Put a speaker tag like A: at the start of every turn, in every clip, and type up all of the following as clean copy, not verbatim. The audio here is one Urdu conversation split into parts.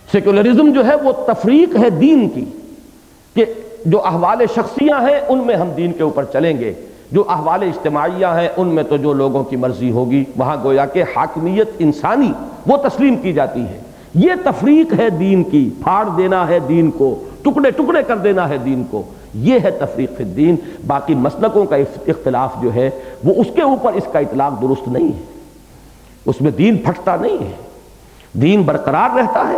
A: سیکولرزم جو ہے وہ تفریق ہے دین کی، کہ جو احوال شخصیہ ہیں ان میں ہم دین کے اوپر چلیں گے، جو احوال اجتماعیہ ہیں ان میں تو جو لوگوں کی مرضی ہوگی، وہاں گویا کہ حاکمیت انسانی وہ تسلیم کی جاتی ہے۔ یہ تفریق ہے دین کی، پھاڑ دینا ہے دین کو، ٹکڑے ٹکڑے کر دینا ہے دین کو، یہ ہے تفریق فی الدین۔ باقی مسلکوں کا اختلاف جو ہے وہ اس کے اوپر اس کا اطلاق درست نہیں ہے، اس میں دین پھٹتا نہیں ہے، دین برقرار رہتا ہے،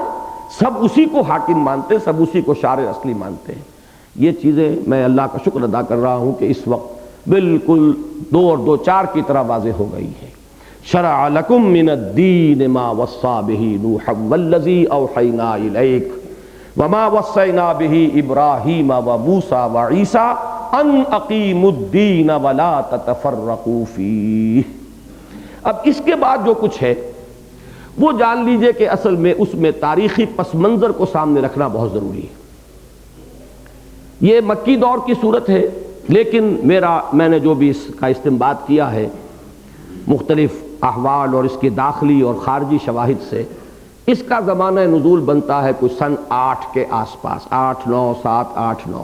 A: سب اسی کو حاکم مانتے، سب اسی کو شارع اصلی مانتے ہیں۔ یہ چیزیں میں اللہ کا شکر ادا کر رہا ہوں کہ اس وقت بالکل 2 اور 2 4 کی طرح واضح ہو گئی ہے۔ شرع لکم من الدین ما وصى به نوحا والذی اوحینا الیک وما وصینا به ابراہیم وموسیٰ وعیسیٰ ان اقیموا الدین ولا تتفرقوا فیہ۔ اب اس کے بعد جو کچھ ہے وہ جان لیجئے کہ اصل میں اس میں تاریخی پس منظر کو سامنے رکھنا بہت ضروری ہے۔ یہ مکی دور کی صورت ہے، لیکن میں نے جو بھی اس کا استنباط کیا ہے مختلف احوال اور اس کے داخلی اور خارجی شواہد سے، اس کا زمانہ نزول بنتا ہے کوئی سن 8 کے آس پاس، 8 9 7 8 9،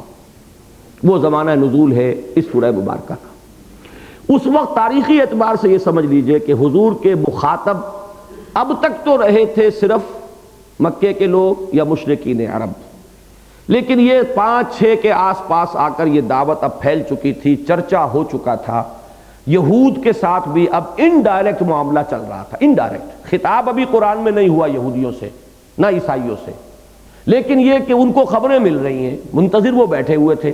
A: وہ زمانہ نزول ہے اس سورہ مبارکہ کا۔ اس وقت تاریخی اعتبار سے یہ سمجھ لیجئے کہ حضور کے مخاطب اب تک تو رہے تھے صرف مکے کے لوگ یا مشرکین عرب، لیکن یہ 5 6 کے آس پاس آ کر یہ دعوت اب پھیل چکی تھی، چرچا ہو چکا تھا۔ یہود کے ساتھ بھی اب انڈائریکٹ معاملہ چل رہا تھا، انڈائریکٹ خطاب ابھی قرآن میں نہیں ہوا یہودیوں سے نہ عیسائیوں سے، لیکن یہ کہ ان کو خبریں مل رہی ہیں، منتظر وہ بیٹھے ہوئے تھے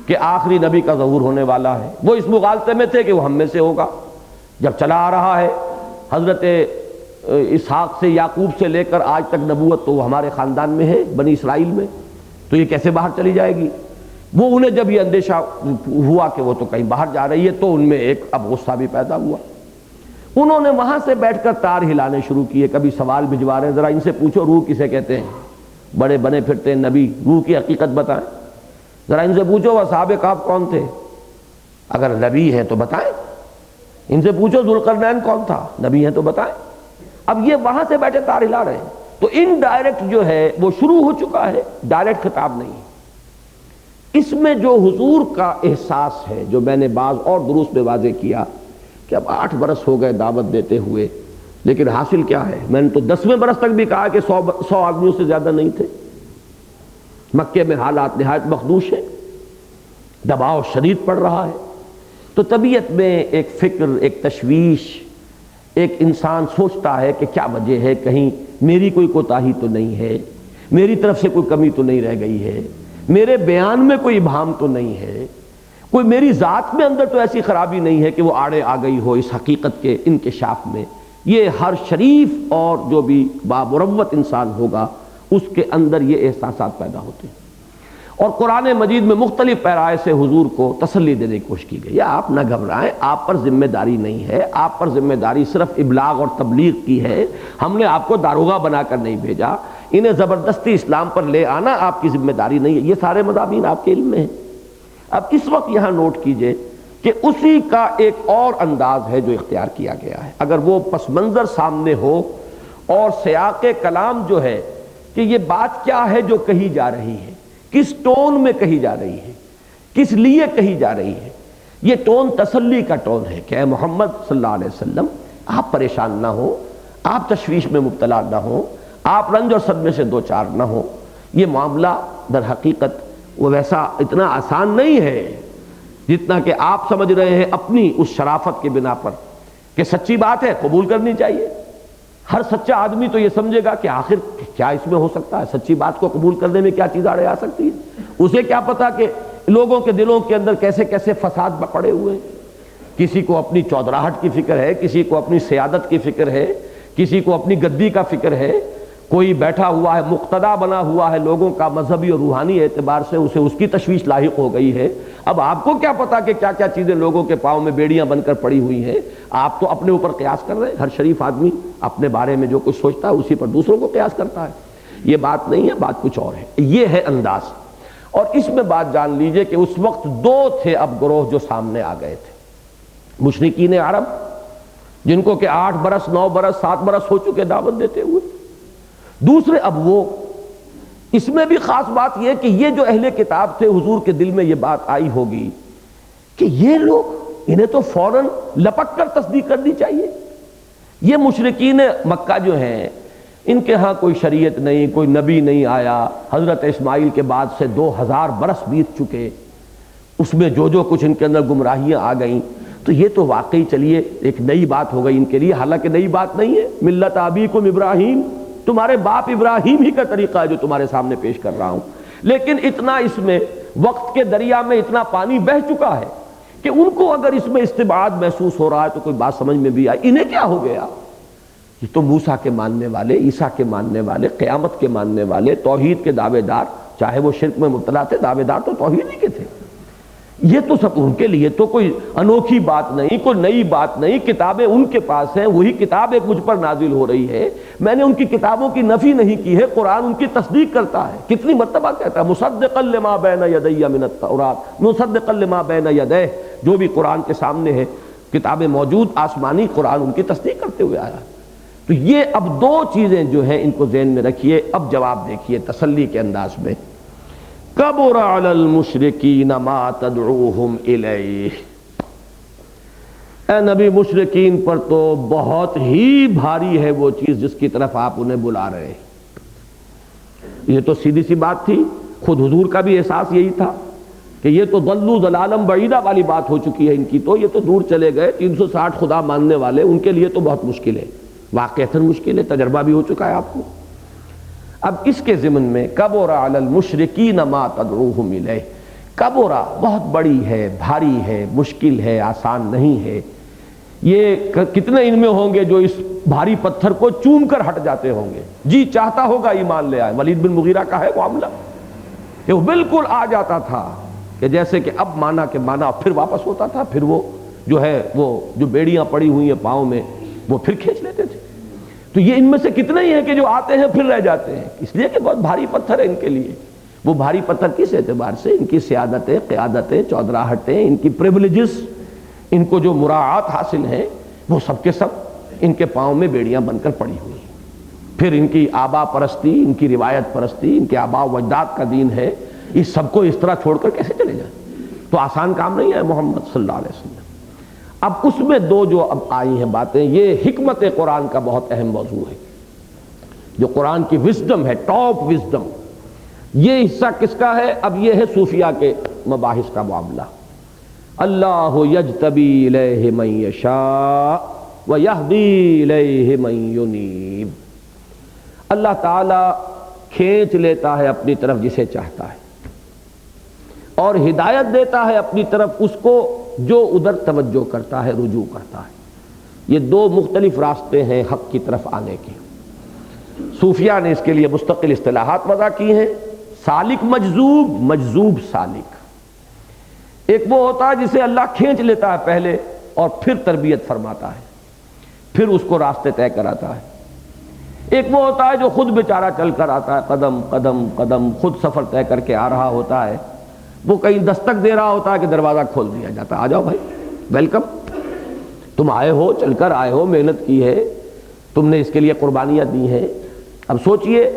A: کہ آخری نبی کا ظہور ہونے والا ہے۔ وہ اس مغالطے میں تھے کہ وہ ہم میں سے ہوگا، جب چلا آ رہا ہے حضرت اسحاق سے یعقوب سے لے کر آج تک نبوت تو وہ ہمارے خاندان میں ہے، بنی اسرائیل میں، تو یہ کیسے باہر چلی جائے گی؟ وہ انہیں جب یہ اندیشہ ہوا کہ وہ تو کہیں باہر جا رہی ہے تو ان میں ایک اب غصہ بھی پیدا ہوا۔ انہوں نے وہاں سے بیٹھ کر تار ہلانے شروع کیے، کبھی سوال بھجوا رہے ہیں ذرا ان سے پوچھو روح کسے کہتے ہیں، بڑے بنے پھرتے ہیں نبی، روح کی حقیقت بتائیں، ذرا ان سے پوچھو اصحاب کہف کون تھے، اگر نبی ہیں تو بتائیں، ان سے پوچھو ذوالقرنین کون تھا، نبی ہیں تو بتائیں۔ اب یہ وہاں سے بیٹھے تار ہلا رہے ہیں، تو انڈائریکٹ جو ہے وہ شروع ہو چکا ہے، ڈائریکٹ خطاب نہیں۔ اس میں جو حضور کا احساس ہے، جو میں نے بعض اور دروس میں واضح کیا کہ اب 8 برس ہو گئے دعوت دیتے ہوئے، لیکن حاصل کیا ہے؟ میں نے تو 10ویں برس تک بھی کہا کہ 100 آدمیوں سے زیادہ نہیں تھے۔ مکے میں حالات نہایت مخدوش ہیں، دباؤ شدید پڑ رہا ہے، تو طبیعت میں ایک فکر، ایک تشویش، ایک انسان سوچتا ہے کہ کیا وجہ ہے، کہیں میری کوئی کوتاہی تو نہیں ہے، میری طرف سے کوئی کمی تو نہیں رہ گئی ہے، میرے بیان میں کوئی ابہام تو نہیں ہے، کوئی میری ذات میں اندر تو ایسی خرابی نہیں ہے کہ وہ آڑے آ گئی ہو اس حقیقت کے انکشاف میں۔ یہ ہر شریف اور جو بھی بامروت انسان ہوگا اس کے اندر یہ احساسات پیدا ہوتے ہیں، اور قرآن مجید میں مختلف پیرائے سے حضور کو تسلی دینے کی کوشش کی گئی ہے، آپ نہ گھبرائیں، آپ پر ذمہ داری نہیں ہے، آپ پر ذمہ داری صرف ابلاغ اور تبلیغ کی ہے، ہم نے آپ کو داروغہ بنا کر نہیں بھیجا، انہیں زبردستی اسلام پر لے آنا آپ کی ذمہ داری نہیں ہے، یہ سارے مضامین آپ کے علم میں ہیں۔ اب اس وقت یہاں نوٹ کیجئے کہ اسی کا ایک اور انداز ہے جو اختیار کیا گیا ہے، اگر وہ پس منظر سامنے ہو اور سیاق کلام جو ہے کہ یہ بات کیا ہے جو کہی جا رہی ہے، کس ٹون میں کہی جا رہی ہے، کس لیے کہی جا رہی ہے، یہ ٹون تسلی کا ٹون ہے کہ اے محمد صلی اللہ علیہ وسلم آپ پریشان نہ ہو، آپ تشویش میں مبتلا نہ ہو، آپ رنج اور صدمے سے دوچار نہ ہو۔ یہ معاملہ در حقیقت وہ ویسا اتنا آسان نہیں ہے جتنا کہ آپ سمجھ رہے ہیں اپنی اس شرافت کے بنا پر کہ سچی بات ہے قبول کرنی چاہیے۔ ہر سچا آدمی تو یہ سمجھے گا کہ آخر کیا اس میں ہو سکتا ہے، سچی بات کو قبول کرنے میں کیا چیز آڑے آ سکتی ہے، اسے کیا پتا کہ لوگوں کے دلوں کے اندر کیسے کیسے فساد پڑے ہوئے ہیں، کسی کو اپنی چودراہٹ کی فکر ہے، کسی کو اپنی سیادت کی فکر ہے، کسی کو اپنی گدی کا فکر ہے، کوئی بیٹھا ہوا ہے مقتدا بنا ہوا ہے لوگوں کا مذہبی اور روحانی اعتبار سے، اسے اس کی تشویش لاحق ہو گئی ہے۔ اب آپ کو کیا پتا کہ کیا کیا چیزیں لوگوں کے پاؤں میں بیڑیاں بن کر پڑی ہوئی ہیں، آپ تو اپنے اوپر قیاس کر رہے ہیں، ہر شریف آدمی اپنے بارے میں جو کچھ سوچتا ہے اسی پر دوسروں کو قیاس کرتا ہے۔ یہ بات نہیں ہے، بات کچھ اور ہے، یہ ہے انداز۔ اور اس میں بات جان لیجئے کہ اس وقت 2 تھے اب گروہ جو سامنے آ گئے تھے، مشرکین عرب جن کو کہ 8 برس 9 برس 7 برس ہو چکے دعوت دیتے ہوئے، دوسرے اب وہ اس میں بھی خاص بات یہ کہ یہ جو اہل کتاب تھے حضور کے دل میں یہ بات آئی ہوگی کہ یہ لوگ انہیں تو فوراً لپک کر تصدیق کرنی چاہیے. یہ مشرکین مکہ جو ہیں ان کے ہاں کوئی شریعت نہیں، کوئی نبی نہیں آیا، حضرت اسماعیل کے بعد سے 2000 برس بیت چکے، اس میں جو کچھ ان کے اندر گمراہیاں آ گئیں، تو یہ تو واقعی چلیے ایک نئی بات ہو گئی ان کے لیے، حالانکہ نئی بات نہیں ہے. ملت ابیکم ابراہیم، تمہارے باپ ابراہیم ہی کا طریقہ ہے جو تمہارے سامنے پیش کر رہا ہوں. لیکن اتنا اس میں وقت کے دریا میں اتنا پانی بہہ چکا ہے کہ ان کو اگر اس میں استبعاد محسوس ہو رہا ہے تو کوئی بات سمجھ میں بھی آئی. انہیں کیا ہو گیا؟ یہ تو موسیٰ کے ماننے والے، عیسیٰ کے ماننے والے، قیامت کے ماننے والے، توحید کے دعوے دار، چاہے وہ شرک میں مبتلا تھے، دعوے دار تو توحید ہی کے تھے. یہ تو سب ان کے لیے تو کوئی انوکھی بات نہیں، کوئی نئی بات نہیں. کتابیں ان کے پاس ہیں، وہی کتاب ایک مجھ پر نازل ہو رہی ہے. میں نے ان کی کتابوں کی نفی نہیں کی ہے، قرآن ان کی تصدیق کرتا ہے. کتنی مرتبہ کہتا ہے مصدقا لما بین یدی من التوراۃ مصدقا لما بین یدیہ، جو بھی قرآن کے سامنے ہے کتابیں موجود، آسمانی قرآن ان کی تصدیق کرتے ہوئے آیا. تو یہ اب دو چیزیں جو ہیں ان کو ذہن میں رکھیے. اب جواب دیکھیے تسلی کے انداز میں. کبر علی المشرکین ما تدعوہم الیہ، اے نبی مشرکین پر تو بہت ہی بھاری ہے وہ چیز جس کی طرف آپ انہیں بلا رہے ہیں. یہ تو سیدھی سی بات تھی، خود حضور کا بھی احساس یہی تھا کہ یہ تو ضلوا ضلالا بعیدا والی بات ہو چکی ہے ان کی. تو یہ تو دور چلے گئے، 360 خدا ماننے والے، ان کے لیے تو بہت مشکل ہے، واقعتاً مشکل ہے، تجربہ بھی ہو چکا ہے آپ کو. اب اس کے ضمن میں کبر علی المشرکین ما تدعوہم الیہ، کبر بہت بڑی ہے، بھاری ہے، مشکل ہے، آسان نہیں ہے. یہ کتنے ان میں ہوں گے جو اس بھاری پتھر کو چوم کر ہٹ جاتے ہوں گے. جی چاہتا ہوگا ایمان لے آئے. ولید بن مغیرہ کا ہے معاملہ کہ وہ بالکل آ جاتا تھا کہ جیسے کہ اب مانا کہ مانا، پھر واپس ہوتا تھا، پھر وہ جو ہے وہ جو بیڑیاں پڑی ہوئی ہیں پاؤں میں وہ پھر کھینچ لیتے تھے. تو یہ ان میں سے کتنے ہی ہیں کہ جو آتے ہیں پھر رہ جاتے ہیں، اس لیے کہ بہت بھاری پتھر ہے ان کے لیے. وہ بھاری پتھر کس اعتبار سے؟ ان کی سیادتیں، قیادتیں، چودراہٹیں، ان کی پریولیجز، ان کو جو مراعات حاصل ہیں، وہ سب کے سب ان کے پاؤں میں بیڑیاں بن کر پڑی ہوئی ہیں. پھر ان کی آبا پرستی، ان کی روایت پرستی، ان کے آبا و اجداد کا دین ہے، اس سب کو اس طرح چھوڑ کر کیسے چلے جائیں؟ تو آسان کام نہیں ہے محمد صلی اللہ علیہ وسلم. اب اس میں دو جو اب آئی ہیں باتیں، یہ حکمت قرآن کا بہت اہم موضوع ہے، جو قرآن کی وزڈم ہے، ٹاپ وزڈم. یہ حصہ کس کا ہے؟ اب یہ ہے صوفیہ کے مباحث کا معاملہ. اللہ یجتبی الیہ من یشاء ویہدی الیہ من ینیب. اللہ تعالی کھینچ لیتا ہے اپنی طرف جسے چاہتا ہے، اور ہدایت دیتا ہے اپنی طرف اس کو جو ادھر توجہ کرتا ہے، رجوع کرتا ہے. یہ دو مختلف راستے ہیں حق کی طرف آنے کے. صوفیہ نے اس کے لیے مستقل اصطلاحات وضع کی ہیں. سالک مجذوب، مجذوب سالک. ایک وہ ہوتا ہے جسے اللہ کھینچ لیتا ہے پہلے اور پھر تربیت فرماتا ہے، پھر اس کو راستے طے کراتا ہے. ایک وہ ہوتا ہے جو خود بیچارہ چل کر آتا ہے، قدم قدم قدم خود سفر طے کر کے آ رہا ہوتا ہے. وہ کہیں دستک دے رہا ہوتا ہے کہ دروازہ کھول دیا جاتا ہے، آ جاؤ بھائی، ویلکم، تم آئے ہو، چل کر آئے ہو، محنت کی ہے، تم نے اس کے لیے قربانیاں دی ہیں. اب سوچئے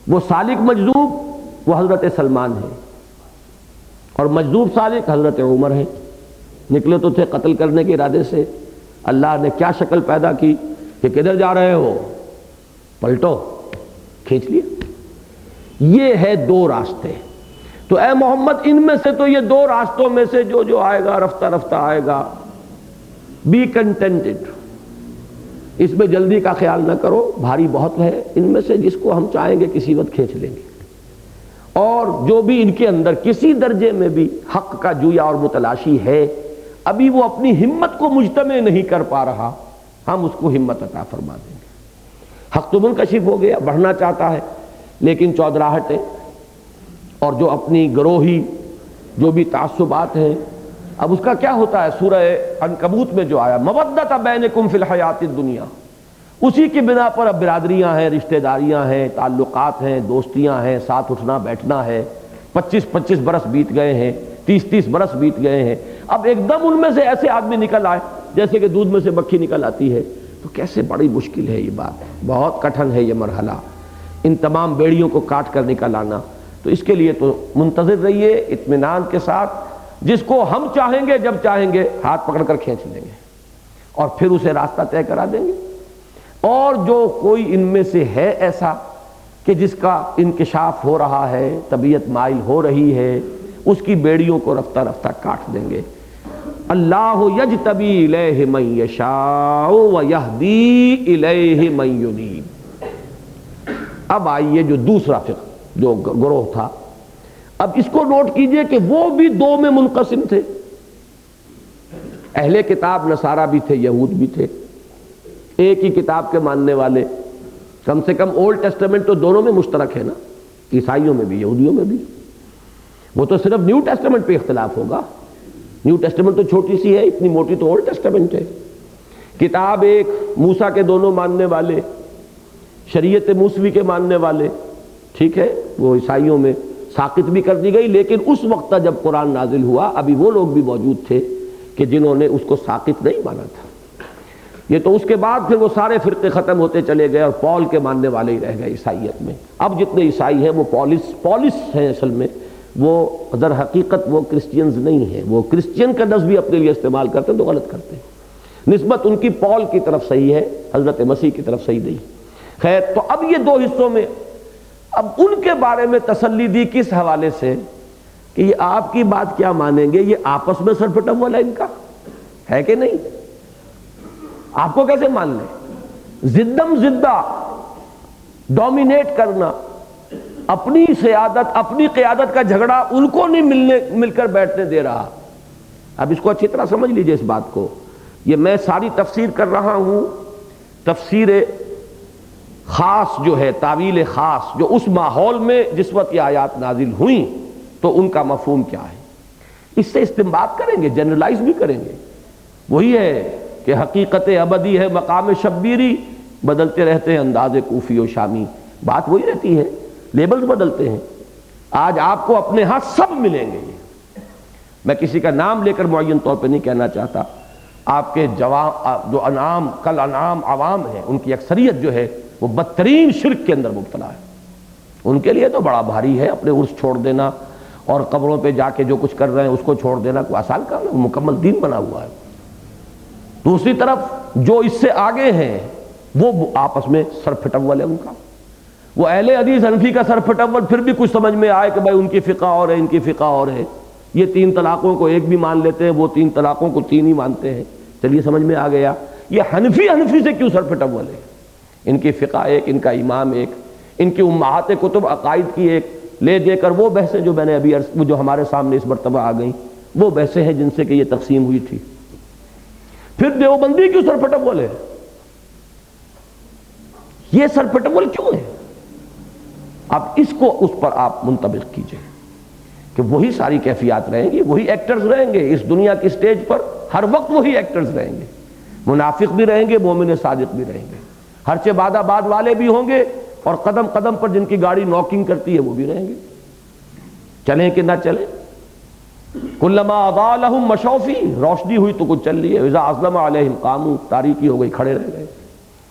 A: وہ سالک مجذوب وہ حضرت سلمان ہے، اور مجذوب سالک حضرت عمر ہے. نکلے تو تھے قتل کرنے کے ارادے سے، اللہ نے کیا شکل پیدا کی کہ کدھر جا رہے ہو، پلٹو، کھینچ لیا. یہ ہے دو راستے. تو اے محمد ان میں سے تو یہ دو راستوں میں سے جو آئے گا رفتہ رفتہ آئے گا. بی کنٹینٹڈ، اس میں جلدی کا خیال نہ کرو، بھاری بہت ہے. ان میں سے جس کو ہم چاہیں گے کسی وقت کھینچ لیں گے، اور جو بھی ان کے اندر کسی درجے میں بھی حق کا جویا اور متلاشی ہے، ابھی وہ اپنی ہمت کو مجتمع نہیں کر پا رہا، ہم اس کو ہمت عطا فرما دیں گے. حق تو منکشف ہو گیا، بڑھنا چاہتا ہے، لیکن چودراہٹیں اور جو اپنی گروہی جو بھی تعصبات ہیں. اب اس کا کیا ہوتا ہے؟ سورہ عنکبوت میں جو آیا مودۃ بینکم فی الحیات الدنیا، اسی کی بنا پر اب برادریاں ہیں، رشتہ داریاں ہیں، تعلقات ہیں، دوستیاں ہیں، ساتھ اٹھنا بیٹھنا ہے. 25 برس بیت گئے ہیں، 30 برس بیت گئے ہیں. اب ایک دم ان میں سے ایسے آدمی نکل آئے جیسے کہ دودھ میں سے مکھی نکل آتی ہے، تو کیسے بڑی مشکل ہے یہ بات، بہت کٹھن ہے یہ مرحلہ. ان تمام بیڑیوں کو کاٹ کر نکل آنا۔ تو اس کے لیے تو منتظر رہیے اطمینان کے ساتھ، جس کو ہم چاہیں گے جب چاہیں گے ہاتھ پکڑ کر کھینچ لیں گے اور پھر اسے راستہ طے کرا دیں گے۔ اور جو کوئی ان میں سے ہے ایسا کہ جس کا انکشاف ہو رہا ہے، طبیعت مائل ہو رہی ہے، اس کی بیڑیوں کو رفتہ رفتہ کاٹ دیں گے۔ اللہ یجتبی الیہ من یشاء ویہدی الیہ من ینیب۔ اب آئیے جو دوسرا فرقہ جو گروہ تھا، اب اس کو نوٹ کیجئے کہ وہ بھی دو میں منقسم تھے۔ اہل کتاب نصارہ بھی تھے، یہود بھی تھے، ایک ہی کتاب کے ماننے والے، کم سے کم اولڈ ٹیسٹمنٹ تو دونوں میں مشترک ہے نا، عیسائیوں میں بھی یہودیوں میں بھی۔ وہ تو صرف نیو ٹیسٹمنٹ پہ اختلاف ہوگا، نیو ٹیسٹمنٹ تو چھوٹی سی ہے، اتنی موٹی تو اولڈ ٹیسٹمنٹ ہے۔ کتاب ایک، موسیٰ کے دونوں ماننے والے، شریعت موسوی کے ماننے والے، ٹھیک ہے، وہ عیسائیوں میں ساقط بھی کر دی گئی، لیکن اس وقت جب قرآن نازل ہوا ابھی وہ لوگ بھی موجود تھے کہ جنہوں نے اس کو ساقط نہیں مانا تھا۔ یہ تو اس کے بعد پھر وہ سارے فرقے ختم ہوتے چلے گئے اور پال کے ماننے والے ہی رہ گئے عیسائیت میں۔ اب جتنے عیسائی ہیں وہ پولس ہیں، اصل میں وہ در حقیقت وہ کرسچینز نہیں ہیں، وہ کرسچین کا لفظ بھی اپنے لیے استعمال کرتے ہیں تو غلط کرتے ہیں، نسبت ان کی پال کی طرف صحیح ہے، حضرت مسیح کی طرف صحیح نہیں۔ خیر، تو اب یہ دو حصوں میں اب ان کے بارے میں تسلی دی کس حوالے سے کہ یہ آپ کی بات کیا مانیں گے، یہ آپس میں سرپٹول ہے، ان کا ہے کہ نہیں، آپ کو کیسے مان لیں؟ زدم زدہ ڈومینیٹ کرنا، اپنی سیادت اپنی قیادت کا جھگڑا ان کو نہیں مل کر بیٹھنے دے رہا۔ اب اس کو اچھی طرح سمجھ لیجئے اس بات کو، یہ میں ساری تفسیر کر رہا ہوں، تفسیر خاص جو ہے، تعویل خاص جو اس ماحول میں جس وقت یہ آیات نازل ہوئیں تو ان کا مفہوم کیا ہے، اس سے استنباط کریں گے، جنرلائز بھی کریں گے۔ وہی ہے کہ حقیقت ابدی ہے مقام شبیری، بدلتے رہتے ہیں انداز کوفی و شامی، بات وہی رہتی ہے، لیبلز بدلتے ہیں۔ آج آپ کو اپنے ہاں سب ملیں گے، میں کسی کا نام لے کر معین طور پہ نہیں کہنا چاہتا، آپ کے جو انعام کل انعام عوام ہیں ان کی اکثریت جو ہے وہ بدترین شرک کے اندر مبتلا ہے۔ ان کے لیے تو بڑا بھاری ہے اپنے عرس چھوڑ دینا اور قبروں پہ جا کے جو کچھ کر رہے ہیں اس کو چھوڑ دینا، کوئی آسان کام ہے، مکمل دین بنا ہوا ہے۔ دوسری طرف جو اس سے آگے ہیں وہ آپس میں سر پھٹول ہے ان کا، وہ اہل حدیث حنفی کا سر پھٹول پھر بھی کچھ سمجھ میں آئے کہ بھائی ان کی فقہ اور ہے، ان کی فقہ اور ہے، یہ 3 طلاقوں کو ایک بھی مان لیتے ہیں، وہ 3 طلاقوں کو 3 ہی مانتے ہیں، چلیے سمجھ میں آ گیا یہ حنفی سے کیوں سر پھٹول ہے۔ ان کی فقہ ایک، ان کا امام ایک، ان کی امہات کتب عقائد کی ایک، لے دے کر وہ بحثیں جو میں نے ابھی جو ہمارے سامنے اس مرتبہ آ گئیں وہ بحثیں ہیں جن سے کہ یہ تقسیم ہوئی تھی۔ پھر دیوبندی کیوں سر پھٹول ہے، یہ سر پھٹول کیوں ہے؟ اب اس کو اس پر آپ منطبق کیجئے کہ وہی ساری کیفیات رہیں گی، وہی ایکٹرز رہیں گے اس دنیا کی سٹیج پر، ہر وقت وہی ایکٹرز رہیں گے، منافق بھی رہیں گے، مومن صادق بھی رہیں گے، ہرچہ بعد آباد والے بھی ہوں گے، اور قدم قدم پر جن کی گاڑی نوکنگ کرتی ہے وہ بھی رہیں گے، چلیں کہ نہ چلیں۔ کلما اضاء لهم مشوا فیہ، روشنی ہوئی تو کچھ چل لی ہے، اذا اظلم علیہم قاموا، تاریکی ہو گئی کھڑے رہ گئے،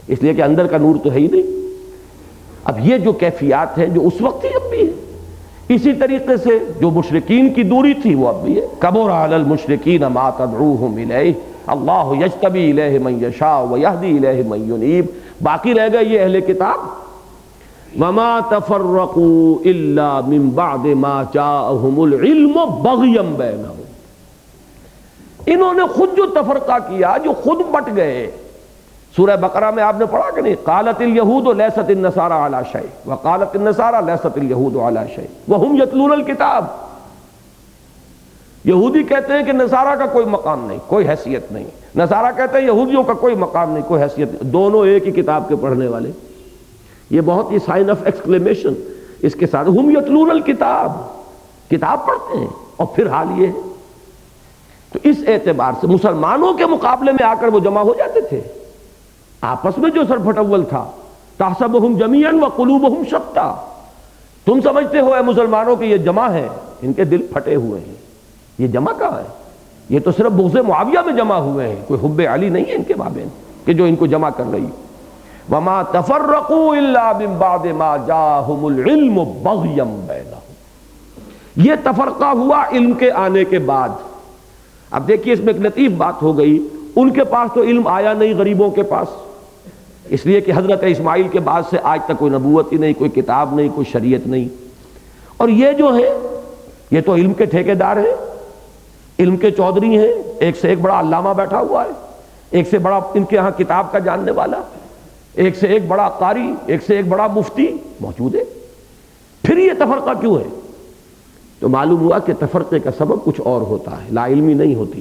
A: اس لیے کہ اندر کا نور تو ہے ہی نہیں۔ اب یہ جو کیفیات ہیں جو اس وقت تھی اب بھی ہے، اسی طریقے سے جو مشرکین کی دوری تھی وہ اب بھی ہے۔ کبر علی المشرکین ما تدعوہم الیہ، اللہ یجتبی الیہ من یشاء ویہدی الیہ من ینیب۔ باقی رہ گئے یہ اہل کتاب، وما تفرقوا الا من بعد ما جاءہم العلم بغیا بینہم، انہوں نے خود جو تفرقہ کیا، جو خود بٹ گئے۔ سورہ بقرہ میں آپ نے پڑھا کہ نہیں، قالت الیہود لیست النصارى علی شیء وقالت النصارى لیست الیہود علی شیء وہم یتلون الکتاب۔ یہودی کہتے ہیں کہ نصارہ کا کوئی مقام نہیں، کوئی حیثیت نہیں، نصارہ کہتے ہیں یہودیوں کا کوئی مقام نہیں، کوئی حیثیت نہیں، دونوں ایک ہی کتاب کے پڑھنے والے۔ یہ بہت ہی سائن آف ایکسکلیمیشن اس کے ساتھ، ہم یتلون الکتاب، کتاب پڑھتے ہیں، اور پھر حال یہ ہے۔ تو اس اعتبار سے مسلمانوں کے مقابلے میں آ کر وہ جمع ہو جاتے تھے، آپس میں جو سر پھٹول تھا، تحسبہم جمیعا وقلوبہم شتیٰ، تم سمجھتے ہو اے مسلمانوں کہ یہ جمع ہے، ان کے دل پھٹے ہوئے ہیں۔ یہ جمع کہاں ہے؟ یہ تو صرف بغض معاویہ میں جمع ہوئے ہیں، کوئی حب علی نہیں ہے ان کے مابین کہ جو ان کو جمع کر رہی۔ وما تفرقوا الا من بعد ما جاءهم العلم بغيا بینہم، یہ تفرقہ ہوا علم کے آنے کے بعد۔ اب دیکھیے اس میں ایک لطیف بات ہو گئی، ان کے پاس تو علم آیا نہیں غریبوں کے پاس، اس لیے کہ حضرت اسماعیل کے بعد سے آج تک کوئی نبوت ہی نہیں، کوئی کتاب نہیں، کوئی شریعت نہیں، اور یہ جو ہے یہ تو علم کے ٹھیکیدار ہیں، علم کے چودھری ہیں، ایک سے ایک بڑا علامہ بیٹھا ہوا ہے، ایک سے بڑا ان کے ہاں کتاب کا جاننے والا، ایک سے ایک بڑا قاری، ایک سے ایک بڑا مفتی موجود ہے، پھر یہ تفرقہ کیوں ہے؟ تو معلوم ہوا کہ تفرقے کا سبب کچھ اور ہوتا ہے، لا علمی نہیں ہوتی،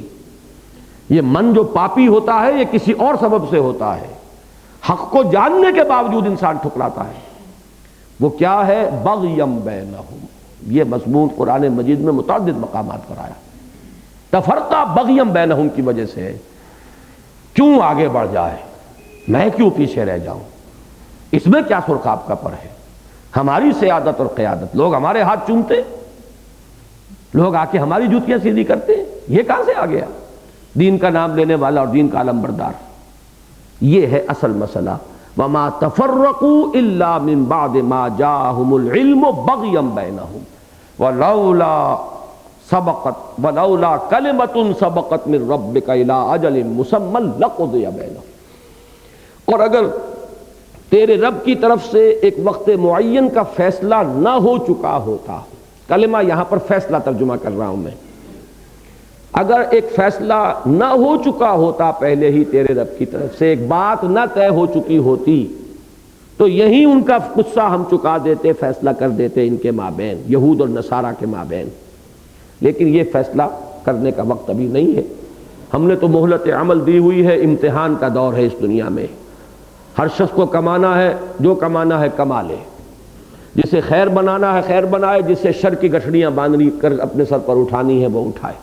A: یہ من جو پاپی ہوتا ہے یہ کسی اور سبب سے ہوتا ہے، حق کو جاننے کے باوجود انسان ٹھکراتا ہے، وہ کیا ہے؟ بغیم بینہم، یہ مضمون قرآن مجید میں متعدد مقامات پر آیا، تفرقہ بغیم بینہم کی وجہ سے ہے، کیوں آگے بڑھ جائے، میں کیوں پیچھے رہ جاؤں، اس میں کیا سرخاب کا پر ہے؟ ہماری سیادت اور قیادت، لوگ ہمارے ہاتھ چومتے، لوگ آ کے ہماری جوتیاں سیدھی کرتے ہیں، یہ کہاں سے آ گیا؟ دین کا نام لینے والا اور دین کا علمبردار، یہ ہے اصل مسئلہ۔ وما تفرقوا الا من بعد ما جاءهم العلم بغيا بينهم ولولا كلمة سبقت من ربك الى اجل مسمى لقضي بينهم، اور اگر تیرے رب کی طرف سے ایک وقت معین کا فیصلہ نہ ہو چکا ہوتا، کلمہ یہاں پر فیصلہ ترجمہ کر رہا ہوں میں، اگر ایک فیصلہ نہ ہو چکا ہوتا پہلے ہی تیرے رب کی طرف سے، ایک بات نہ طے ہو چکی ہوتی، تو یہی ان کا قصہ ہم چکا دیتے، فیصلہ کر دیتے ان کے مابین، یہود اور نصارہ کے مابین، لیکن یہ فیصلہ کرنے کا وقت ابھی نہیں ہے، ہم نے تو مہلت عمل دی ہوئی ہے، امتحان کا دور ہے اس دنیا میں، ہر شخص کو کمانا ہے، جو کمانا ہے کما لے، جسے خیر بنانا ہے خیر بنائے، جسے شر کی گٹھڑیاں باندھنی کر اپنے سر پر اٹھانی ہے وہ اٹھائے،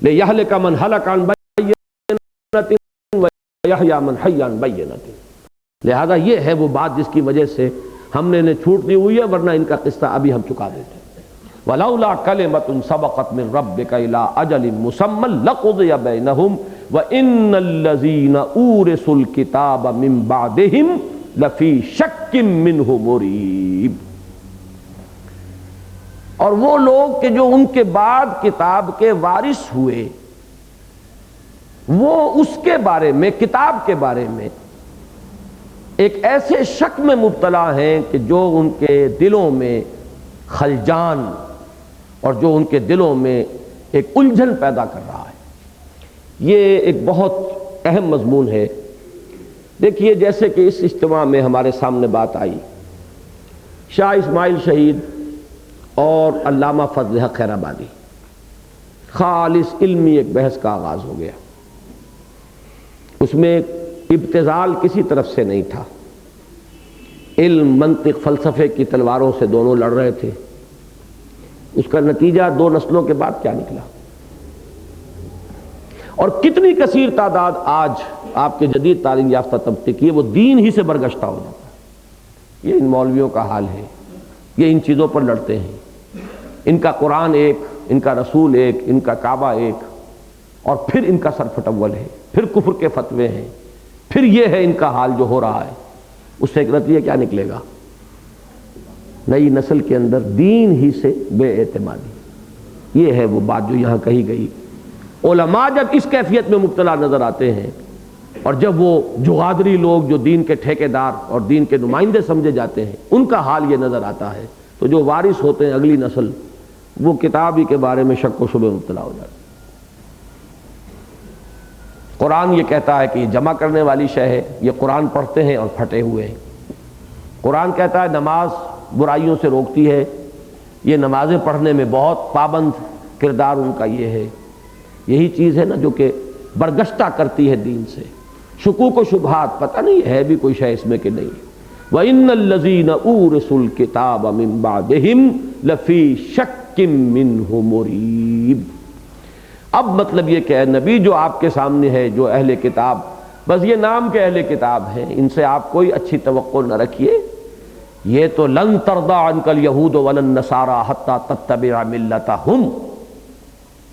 A: لِيَهْلِكَ مَنْ هَلَكَ عَنْ بَيِّنَةٍ وَيَحْيَىٰ مَنْ حَيَّ عَنْ بَيِّنَةٍ، لہذا یہ ہے وہ بات جس کی وجہ سے ہم نے انہیں چھوٹ دی ہوئی ہے، ورنہ ان کا قصہ ابھی ہم چکا دیتے۔ وَلَوْلَا كَلِمَةٌ سَبَقَتْ مِنْ رَبِّكَ إِلَىٰ أَجَلٍ مُّسَمًّى لَقُضِيَ بَيْنَهُمْ وَإِنَّ الَّذِينَ أُورِثُوا الْكِتَابَ مِنْ بَعْدِهِمْ لَفِي شَكٍّ مِّنْهُ مُرِيبٍ، اور وہ لوگ کہ جو ان کے بعد کتاب کے وارث ہوئے، وہ اس کے بارے میں، کتاب کے بارے میں ایک ایسے شک میں مبتلا ہیں کہ جو ان کے دلوں میں خلجان اور جو ان کے دلوں میں ایک الجھن پیدا کر رہا ہے۔ یہ ایک بہت اہم مضمون ہے۔ دیکھیے جیسے کہ اس اجتماع میں ہمارے سامنے بات آئی، شاہ اسماعیل شہید اور علامہ فضل حق خیر آبادی، خالص علمی ایک بحث کا آغاز ہو گیا، اس میں ابتذال کسی طرف سے نہیں تھا، علم، منطق، فلسفے کی تلواروں سے دونوں لڑ رہے تھے، اس کا نتیجہ 2 نسلوں کے بعد کیا نکلا، اور کتنی کثیر تعداد آج آپ کے جدید تعلیم یافتہ طبقے کی ہے وہ دین ہی سے برگشتہ ہو جاتا ہے۔ یہ ان مولویوں کا حال ہے، یہ ان چیزوں پر لڑتے ہیں، ان کا قرآن ایک، ان کا رسول ایک، ان کا کعبہ ایک، اور پھر ان کا سر پھٹول ہے، پھر کفر کے فتوے ہیں، پھر یہ ہے ان کا حال جو ہو رہا ہے، اس سے ایک نتیجہ کیا نکلے گا؟ نئی نسل کے اندر دین ہی سے بے اعتمادی، یہ ہے وہ بات جو یہاں کہی گئی۔ علماء جب اس کیفیت میں مبتلا نظر آتے ہیں، اور جب وہ جغادری لوگ جو دین کے ٹھیکیدار اور دین کے نمائندے سمجھے جاتے ہیں ان کا حال یہ نظر آتا ہے، تو جو وارث ہوتے ہیں اگلی نسل، وہ کتاب ہی کے بارے میں شک و شبہ مبتلا ہو جاتے ہیں۔ قرآن یہ کہتا ہے کہ یہ جمع کرنے والی شے ہے، یہ قرآن پڑھتے ہیں اور پھٹے ہوئے ہیں۔ قرآن کہتا ہے نماز برائیوں سے روکتی ہے، یہ نمازیں پڑھنے میں بہت پابند کردار ان کا یہ ہے، یہی چیز ہے نا جو کہ برگشتہ کرتی ہے دین سے، شکوک و شبہات، پتہ نہیں ہے بھی کوئی شے اس میں کہ نہیں۔ وَإِنَّ الَّذِينَ أُورِثُوا الْكِتَابَ مِن بَعْدِهِمْ لَفِي شَكٍّ مِّنْهُ مُرِيبٍ۔ اب مطلب یہ کہ اے نبی جو آپ کے سامنے ہے، جو اہل کتاب، بس یہ نام کے اہل کتاب ہیں، ان سے آپ کوئی اچھی توقع نہ رکھیے، یہ تو لن ترضى عنك اليهود ولا النصارى حتى تتبع ملتهم،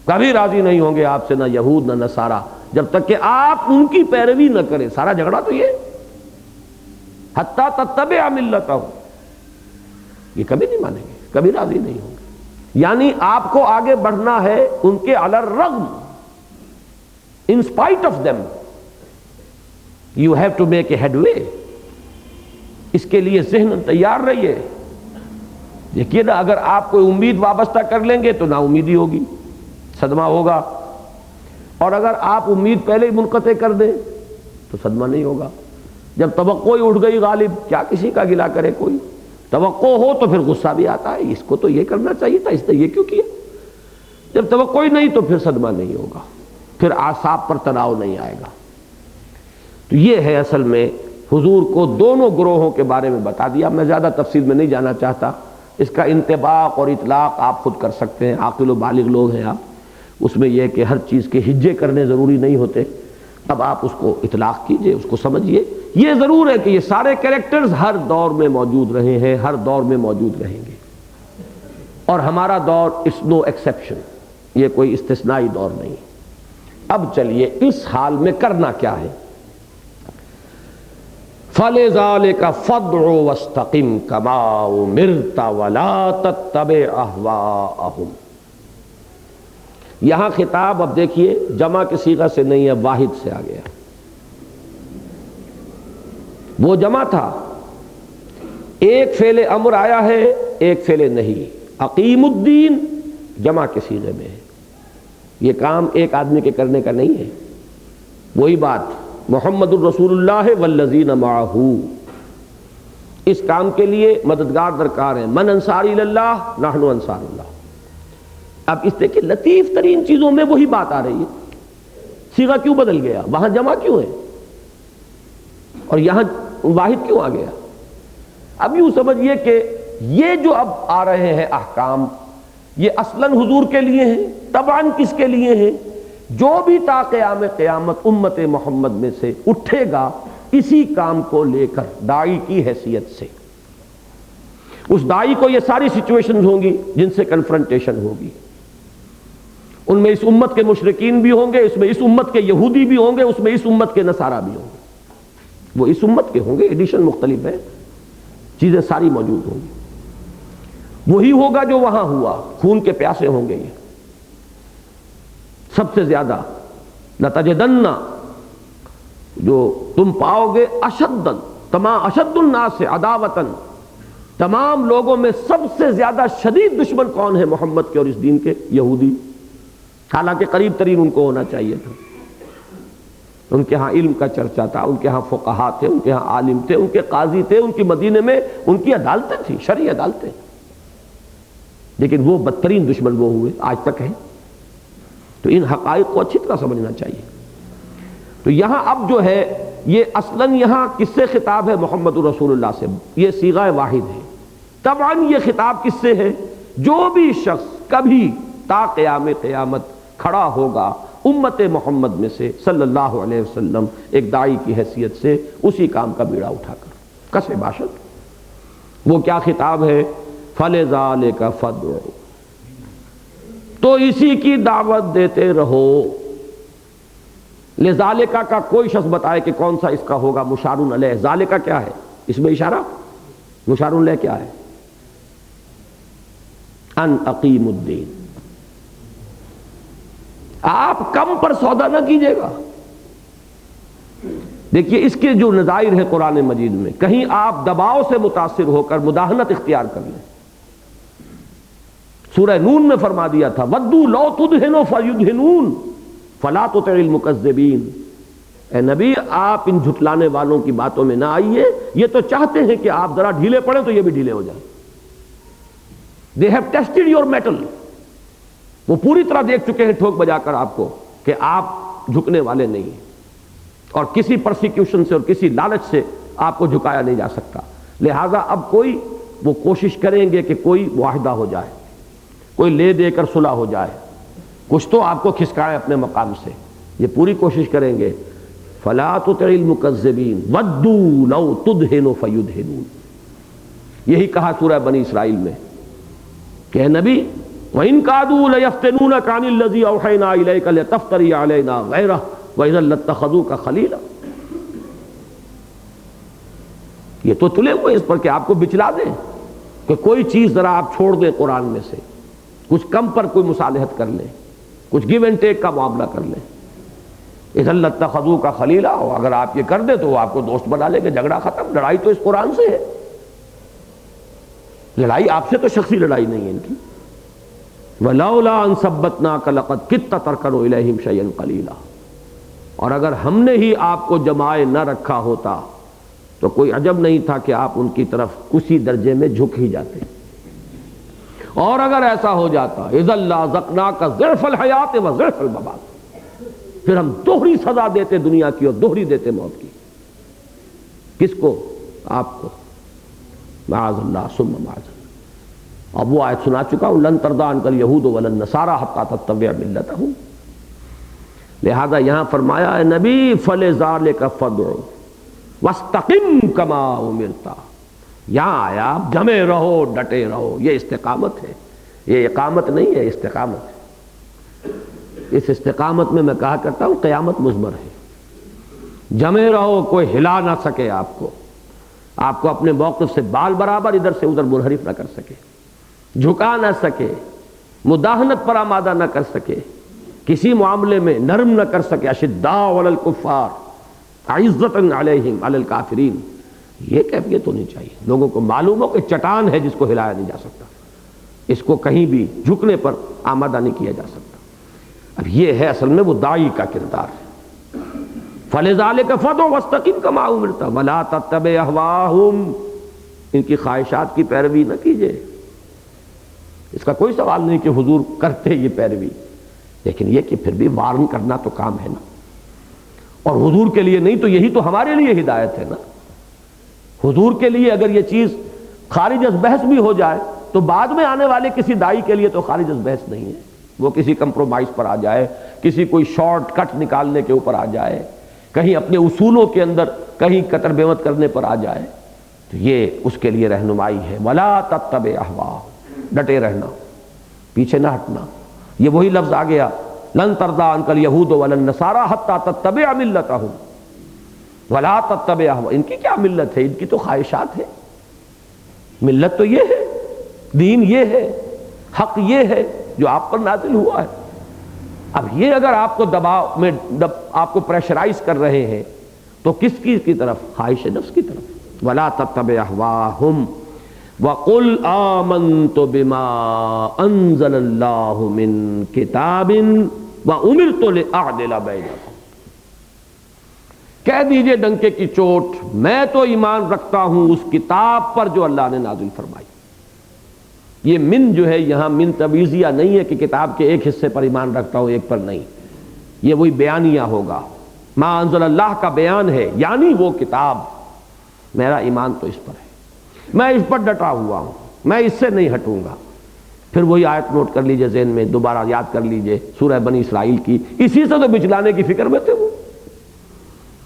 A: کبھی راضی نہیں ہوں گے آپ سے نہ یہود نہ نصارہ جب تک کہ آپ ان کی پیروی نہ کریں۔ سارا جھگڑا تو یہ، حتی تتبع ملتہ، یہ کبھی نہیں مانیں گے، کبھی راضی نہیں ہوں گے۔ یعنی آپ کو آگے بڑھنا ہے ان کے علی الرغم، in spite of them you have to make a headway۔ اس کے لیے ذہن تیار رہیے۔ دیکھیے نا، اگر آپ کوئی امید وابستہ کر لیں گے تو نا امیدی ہوگی، صدمہ ہوگا، اور اگر آپ امید پہلے ہی منقطع کر دیں تو صدمہ نہیں ہوگا۔ جب توقع ہی اٹھ گئی غالب، کیا کسی کا گلہ کرے کوئی؟ توقع ہو تو پھر غصہ بھی آتا ہے، اس کو تو یہ کرنا چاہیے تھا، اس نے یہ کیوں کیا؟ جب توقع ہی نہیں تو پھر صدمہ نہیں ہوگا، پھر اعصاب پر تناؤ نہیں آئے گا۔ تو یہ ہے اصل میں حضور کو دونوں گروہوں کے بارے میں بتا دیا۔ میں زیادہ تفصیل میں نہیں جانا چاہتا، اس کا انطباق اور اطلاق آپ خود کر سکتے ہیں، عاقل و بالغ لوگ ہیں آپ۔ اس میں یہ کہ ہر چیز کے ہجے کرنے ضروری نہیں ہوتے، اب آپ اس کو اطلاق کیجئے، اس کو سمجھیے۔ یہ ضرور ہے کہ یہ سارے کریکٹرز ہر دور میں موجود رہے ہیں، ہر دور میں موجود رہیں گے، اور ہمارا دور از نو ایکسیپشن، یہ کوئی استثنائی دور نہیں۔ اب چلیے اس حال میں کرنا کیا ہے؟ فَلِذَلِكَ فَادْعُ وَاسْتَقِمْ كَمَا أُمِرْتَ وَلَا تَتَّبِعْ أَهْوَاءَهُمْ۔ یہاں خطاب اب دیکھیے جمع کے صیغہ سے نہیں ہے، واحد سے آ گیا۔ وہ جمع تھا، ایک فعل امر آیا ہے، ایک فعل نہیں۔ اقیم الدین جمع کے صیغے میں ہے، یہ کام ایک آدمی کے کرنے کا نہیں ہے۔ وہی بات محمد الرسول اللہ والذین معہ، اس کام کے لیے مددگار درکار ہیں۔ من انصاری اللہ، نحن انصار اللہ۔ اب اس دیکھیں لطیف ترین چیزوں میں وہی بات آ رہی ہے، صیغہ کیوں بدل گیا؟ وہاں جمع کیوں ہے اور یہاں واحد کیوں آ گیا؟ اب یوں سمجھیے کہ یہ جو اب آ رہے ہیں احکام، یہ اصلاً حضور کے لیے ہیں، طبعاً کس کے لیے ہیں؟ جو بھی تا قیام قیامت امت محمد میں سے اٹھے گا اسی کام کو لے کر داعی کی حیثیت سے، اس داعی کو یہ ساری سچویشنز ہوں گی جن سے کنفرنٹیشن ہوگی۔ ان میں اس امت کے مشرکین بھی ہوں گے، اس میں اس امت کے یہودی بھی ہوں گے، اس میں اس امت کے نصارہ بھی ہوں گے۔ وہ اس امت کے ہوں گے، ایڈیشن مختلف ہے، چیزیں ساری موجود ہوں گی۔ وہی ہوگا جو وہاں ہوا، خون کے پیاسے ہوں گے یہ سب سے زیادہ۔ لَتَجِدَنَّ، جو تم پاؤ گے، اشد الناس عداوتاً، تمام لوگوں میں سب سے زیادہ شدید دشمن کون ہے محمد کے اور اس دین کے؟ یہودی۔ حالانکہ قریب ترین ان کو ہونا چاہیے تھا، ان کے ہاں علم کا چرچا تھا، ان کے ہاں فقہا تھے، ان کے ہاں عالم تھے، ان کے قاضی تھے، ان کی مدینے میں ان کی عدالتیں تھیں، شرعی عدالتیں، لیکن وہ بدترین دشمن وہ ہوئے، آج تک ہیں۔ تو ان حقائق کو اچھی طرح سمجھنا چاہیے۔ تو یہاں اب جو ہے یہ اصلاً یہاں کس سے خطاب ہے؟ محمد رسول اللہ سے، یہ صیغہ واحد ہے۔ طبعاً یہ خطاب کس سے ہے؟ جو بھی شخص کبھی تا قیام قیامت کھڑا ہوگا امت محمد میں سے صلی اللہ علیہ وسلم ایک داعی کی حیثیت سے، اسی کام کا بیڑا اٹھا کر کسے باشد۔ وہ کیا خطاب ہے؟ فَلِذَلِكَ فَادْعُ، تو اسی کی دعوت دیتے رہو۔ لذالکہ کا کوئی شخص بتائے کہ کون سا اس کا ہوگا مشار علیہ۔ ذالکہ کیا ہے؟ اس میں اشارہ، مشار علیہ کیا ہے؟ ان اقیم الدین۔ آپ کم پر سودا نہ کیجیے گا۔ دیکھیے اس کے جو نظائر ہیں قرآن مجید میں، کہیں آپ دباؤ سے متاثر ہو کر مداہنت اختیار کر لیں۔ سورہ نون میں فرما دیا تھا وَدُّوا لَوْ تُدْهِنُوا فَيُدْهِنُونَ فَلَا تُطِعِ الْمُكَذِّبِينَ۔ اے نبی آپ ان جھٹلانے والوں کی باتوں میں نہ آئیے، یہ تو چاہتے ہیں کہ آپ ذرا ڈھیلے پڑیں تو یہ بھی ڈھیلے ہو جائیں۔ They have tested your mettle، وہ پوری طرح دیکھ چکے ہیں ٹھوک بجا کر آپ کو کہ آپ جھکنے والے نہیں ہیں، اور کسی پرسیکیوشن سے اور کسی لالچ سے آپ کو جھکایا نہیں جا سکتا۔ لہٰذا اب کوئی وہ کوشش کریں گے کہ کوئی معاہدہ ہو جائے، کوئی لے دے کر صلح ہو جائے، کچھ تو آپ کو کھسکائیں اپنے مقام سے، یہ پوری کوشش کریں گے۔ فَلَا تُطِعِ الْمُكَذِّبِينَ وَدُّوا لَوْ تُدْهِنُوا فَيُدْهِنُونَ۔ یہی کہا سورہ بنی اسرائیل میں کہ اے نبی وَإِن كَادُوا لَيَفْتِنُونَكَ عَنِ الَّذِي أَوْحَيْنَا إِلَيْكَ لِتَفْتَرِيَ عَلَيْنَا غَيْرَهُ وَإِذًا لَاتَّخَذُوكَ خَلِيلًا۔ یہ تو تلے ہوئے اس پر کہ آپ کو بچلا دیں کہ کوئی چیز ذرا آپ چھوڑ دیں قرآن میں سے، کچھ کم پر کوئی مصالحت کر لیں، کچھ گیو اینڈ ٹیک کا معاملہ کر لیں۔ اذا لاتخذوک خلیلا، اگر آپ یہ کر دیں تو وہ آپ کو دوست بنا لیں گے، جھگڑا ختم۔ لڑائی تو اس قرآن سے ہے، لڑائی آپ سے تو شخصی لڑائی نہیں ہے ان کی۔ وَلَوْلَا أَن ثَبَّتْنَاكَ لَقَدْ كِدتَّ تَرْكَنُ إِلَيْهِمْ شَيْئًا قَلِيلًا، اور اگر ہم نے ہی آپ کو جمائے نہ رکھا ہوتا تو کوئی عجب نہیں تھا کہ آپ ان کی طرف اسی درجے میں جھک ہی جاتے، اور اگر ایسا ہو جاتا اذا لَأَذَقْنَاكَ ضِعْفَ الْحَيَاةِ وَضِعْفَ الْمَمَاتِ، پھر ہم دوہری سزا دیتے دنیا کی اور دوہری دیتے موت کی۔ کس کو؟ آپ کو، معاذ اللہ ثم معاذ اللہ۔ اب وہ آیت سنا چکا ہوں، لن ترضى عنك اليهود ولا النصارى حتى تتبع ملتهم، لہذا یہاں فرمایا ہے نبی فلذلك فادع واستقم كما امرت، یہاں آیا جمے رہو ڈٹے رہو، یہ استقامت ہے، یہ اقامت نہیں ہے، استقامت ہے۔ اس استقامت میں کہا کرتا ہوں قیامت مضمر ہے، جمے رہو، کوئی ہلا نہ سکے آپ کو اپنے موقف سے بال برابر ادھر سے ادھر منحرف نہ کر سکے، جھکا نہ سکے، مداہنت پر آمادہ نہ کر سکے، کسی معاملے میں نرم نہ کر سکے۔ اشداء علی الکفار عزت علیہم علی الکافرین، یہ کیفیت ہونی چاہیے۔ لوگوں کو معلوم ہو کہ چٹان ہے جس کو ہلایا نہیں جا سکتا، اس کو کہیں بھی جھکنے پر آمادہ نہیں کیا جا سکتا۔ اب یہ ہے اصل میں وہ داعی کا کردار۔ فلذلک فادع واستقم کما امرت ولا تتبع اہواءہم، ان کی خواہشات کی پیروی نہ کیجیے۔ اس کا کوئی سوال نہیں کہ حضور کرتے یہ پیروی، لیکن یہ کہ پھر بھی وارن کرنا تو کام ہے نا، اور حضور کے لیے نہیں تو یہی تو ہمارے لیے ہدایت ہے نا۔ حضور کے لیے اگر یہ چیز خارج از بحث بھی ہو جائے تو بعد میں آنے والے کسی داعی کے لیے تو خارج از بحث نہیں ہے، وہ کسی کمپرومائز پر آ جائے، کسی کوئی شارٹ کٹ نکالنے کے اوپر آ جائے، کہیں اپنے اصولوں کے اندر کہیں قطر بیمت کرنے پر آ جائے، تو یہ اس کے لیے رہنمائی ہے۔ ولا تتبع اہواءہم، ڈٹے رہنا، پیچھے نہ ہٹنا۔ یہ وہی لفظ آ گیا لن ترضى عنك اليهود ولا النصارى حتى تتبع ملتهم ولا تتبع اهواءهم، ان کی کیا ملت ہے؟ ان کی تو خواہشات ہے۔ ملت تو یہ ہے، دین یہ ہے، حق یہ ہے جو آپ پر نازل ہوا ہے۔ اب یہ اگر آپ کو دباؤ میں آپ کو پریشرائز کر رہے ہیں تو کس کی طرف؟ خواہش نفس کی طرف۔ ولا تتبع اهواءهم وَقُلْ آمَنْتُ بِمَا أَنزَلَ اللَّهُ مِنْ كِتَابٍ وَأُمِرْتُ لِأَعْدِلَ بَيْنَكُمْ، کہہ دیجئے ڈنکے کی چوٹ، میں تو ایمان رکھتا ہوں اس کتاب پر جو اللہ نے نازل فرمائی۔ یہ من جو ہے یہاں من تبعیضیہ نہیں ہے کہ کتاب کے ایک حصے پر ایمان رکھتا ہوں ایک پر نہیں، یہ وہی بیانیہ ہوگا، ما انزل اللہ کا بیان ہے، یعنی وہ کتاب، میرا ایمان تو اس پر ہے، میں اس پر ڈٹا ہوا ہوں، میں اس سے نہیں ہٹوں گا۔ پھر وہی آیت نوٹ کر لیجئے ذہن میں، دوبارہ یاد کر لیجئے سورہ بنی اسرائیل کی، اسی سے تو بچلانے کی فکر میں تھے وہ۔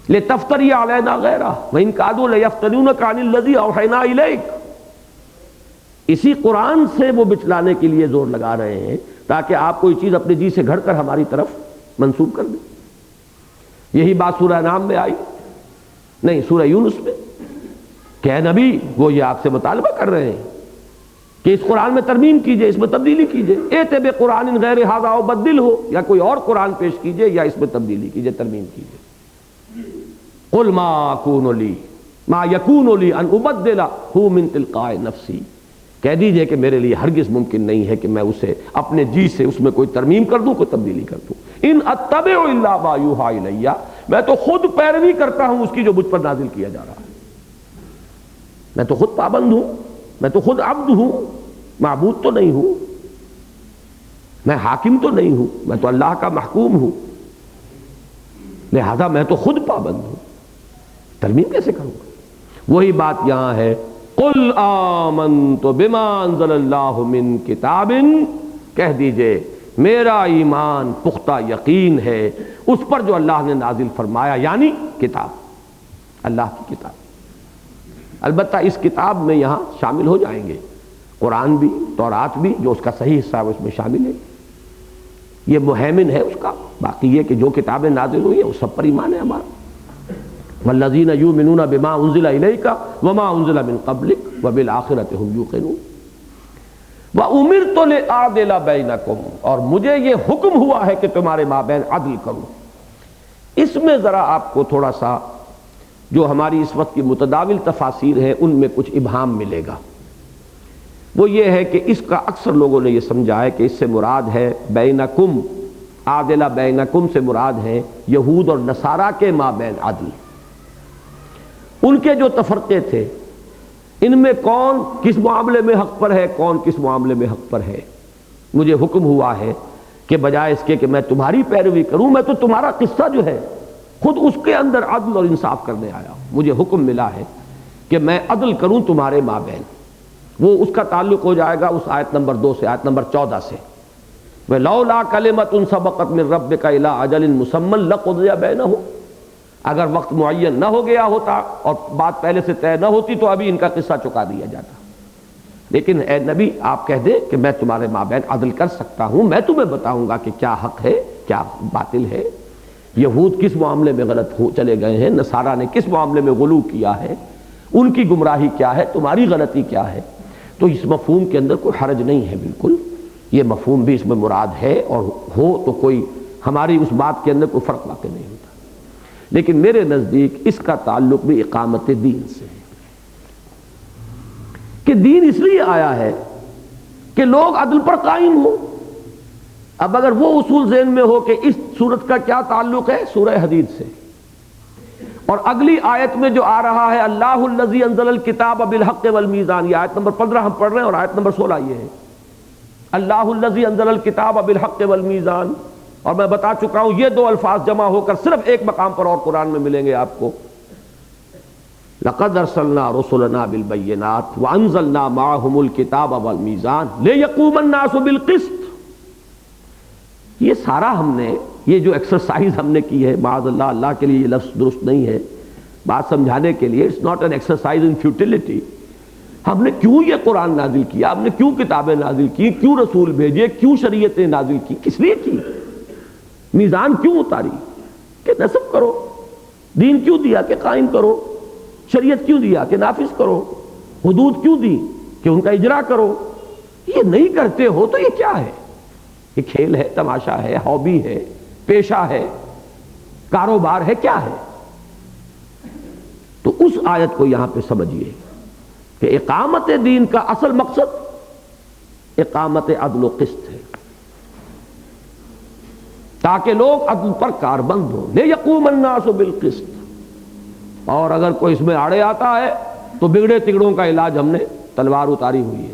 A: لِتَفْتَرِيَ عَلَيْنَا غَيْرَهُ وَإِن كَادُوا لَيَفْتَنُونَكَ عَنِ الَّذِي أَوْحَيْنَا إِلَيْكَ، اسی قرآن سے وہ بچلانے کے لیے زور لگا رہے ہیں تاکہ آپ کوئی چیز اپنی جی سے گھڑ کر ہماری طرف منسوب کر دیں۔ یہی بات سورہ انعام میں آئی، نہیں سورہ یونس میں، کہ اے نبی وہ یہ آپ سے مطالبہ کر رہے ہیں کہ اس قرآن میں ترمیم کیجئے، اس میں تبدیلی کیجئے، ایت بقرآن غیر ھذا او بدل ہو، یا کوئی اور قرآن پیش کیجئے یا اس میں تبدیلی کیجئے، ترمیم کیجئے۔ قل ما اکون لی ما یکون لی ان ابدلہ من تلقاء نفسی، کہہ دیجئے کہ میرے لیے ہرگز ممکن نہیں ہے کہ میں اسے اپنے جی سے اس میں کوئی ترمیم کر دوں، کوئی تبدیلی کر دوں۔ ان اتبع الا ما یوحی الی، میں تو خود پیروی کرتا ہوں اس کی جو مجھ پر نازل کیا جا رہا ہے، میں تو خود پابند ہوں، میں تو خود عبد ہوں، معبود تو نہیں ہوں، میں حاکم تو نہیں ہوں، میں تو اللہ کا محکوم ہوں، لہذا میں تو خود پابند ہوں، ترمیم کیسے کروں گا؟ وہی بات یہاں ہے، قل آمنت بما انزل اللہ من کتاب، کہہ دیجئے میرا ایمان پختہ یقین ہے اس پر جو اللہ نے نازل فرمایا، یعنی کتاب، اللہ کی کتاب۔ البتہ اس کتاب میں یہاں شامل ہو جائیں گے قرآن بھی، تورات بھی، جو اس کا صحیح حصہ ہے اس میں شامل ہے، یہ مہیمن ہے اس کا۔ باقی یہ کہ جو کتابیں نازل ہوئی ہیں وہ سب پر ایمان ہے ہمارا۔ والذین یؤمنون بما انزل الیک وما انزل من قبلک وبالآخرۃ هم یوقنون وَأُمِرْتُ لِأَعْدِلَ بَيْنَكُمْ، اور مجھے یہ حکم ہوا ہے کہ تمہارے مابین عدل کروں۔ اس میں ذرا آپ کو تھوڑا سا جو ہماری اس وقت کی متداول تفاسیر ہیں ان میں کچھ ابہام ملے گا۔ وہ یہ ہے کہ اس کا اکثر لوگوں نے یہ سمجھا ہے کہ اس سے مراد ہے بینکم، عادلہ بینکم سے مراد ہے یہود اور نصارہ کے مابین عدل۔ ان کے جو تفرقے تھے ان میں کون کس معاملے میں حق پر ہے، کون کس معاملے میں حق پر ہے، مجھے حکم ہوا ہے کہ بجائے اس کے کہ میں تمہاری پیروی کروں، میں تو تمہارا قصہ جو ہے خود اس کے اندر عدل اور انصاف کرنے آیا ہوں۔ مجھے حکم ملا ہے کہ میں عدل کروں تمہارے مابین۔ وہ اس کا تعلق ہو جائے گا اس آیت نمبر 2 سے، آیت نمبر 14 سے، وَلَوْلَا كَلِمَةٌ سَبَقَتْ مِنْ رَبِّكَ إِلَىٰ أَجَلٍ مُّسَمًّى لَّقُضِيَ بَيْنَهُمْ، اگر وقت معین نہ ہو گیا ہوتا اور بات پہلے سے طے نہ ہوتی تو ابھی ان کا قصہ چکا دیا جاتا۔ لیکن اے نبی آپ کہہ دیں کہ میں تمہارے مابین عدل کر سکتا ہوں، میں تمہیں بتاؤں گا کہ کیا حق ہے کیا باطل ہے، یہود کس معاملے میں غلط ہو چلے گئے ہیں، نصارہ نے کس معاملے میں غلو کیا ہے، ان کی گمراہی کیا ہے، تمہاری غلطی کیا ہے۔ تو اس مفہوم کے اندر کوئی حرج نہیں ہے، بالکل یہ مفہوم بھی اس میں مراد ہے، اور ہو تو کوئی ہماری اس بات کے اندر کوئی فرق واقع نہیں ہوتا۔ لیکن میرے نزدیک اس کا تعلق بھی اقامت دین سے ہے، کہ دین اس لیے آیا ہے کہ لوگ عدل پر قائم ہوں۔ اب اگر وہ اصول ذہن میں ہو کہ اس صورت کا کیا تعلق ہے سورہ حدید سے، اور اگلی آیت میں جو آ رہا ہے اللہ الذی انزل الکتاب بالحق والمیزان، یہ آیت نمبر 15 ہم پڑھ رہے ہیں اور آیت نمبر 16 یہ ہے، اللہ الذی انزل الکتاب بالحق والمیزان، اور میں بتا چکا ہوں یہ دو الفاظ جمع ہو کر صرف ایک مقام پر اور قرآن میں ملیں گے آپ کو، لقد ارسلنا رسلنا بالبینات وانزلنا معهم الکتاب والمیزان لیقوم الناس بالقسط۔ یہ سارا ہم نے یہ جو ایکسرسائز ہم نے کی ہے، معاذ اللہ اللہ کے لیے یہ لفظ درست نہیں ہے، بات سمجھانے کے لیے، it's not an exercise in futility. ہم نے کیوں یہ قرآن نازل کیا، ہم نے کیوں کتابیں نازل کی، کیوں رسول بھیجے، کیوں شریعتیں نازل کی، کس لیے کی، میزان کیوں اتاری کہ نصب کرو، دین کیوں دیا کہ قائم کرو، شریعت کیوں دیا کہ نافذ کرو، حدود کیوں دی کہ ان کا اجرا کرو۔ یہ نہیں کرتے ہو تو یہ کیا ہے، یہ کھیل ہے، تماشا ہے، ہابی ہے، پیشہ ہے، کاروبار ہے، کیا ہے؟ تو اس آیت کو یہاں پہ سمجھیے کہ اقامت دین کا اصل مقصد اقامت عدل و قسط ہے، تاکہ لوگ عدل پر کاربند ہوں، لیقوم الناس بالقسط۔ اور اگر کوئی اس میں آڑے آتا ہے تو بگڑے تگڑوں کا علاج ہم نے تلوار اتاری ہوئی ہے۔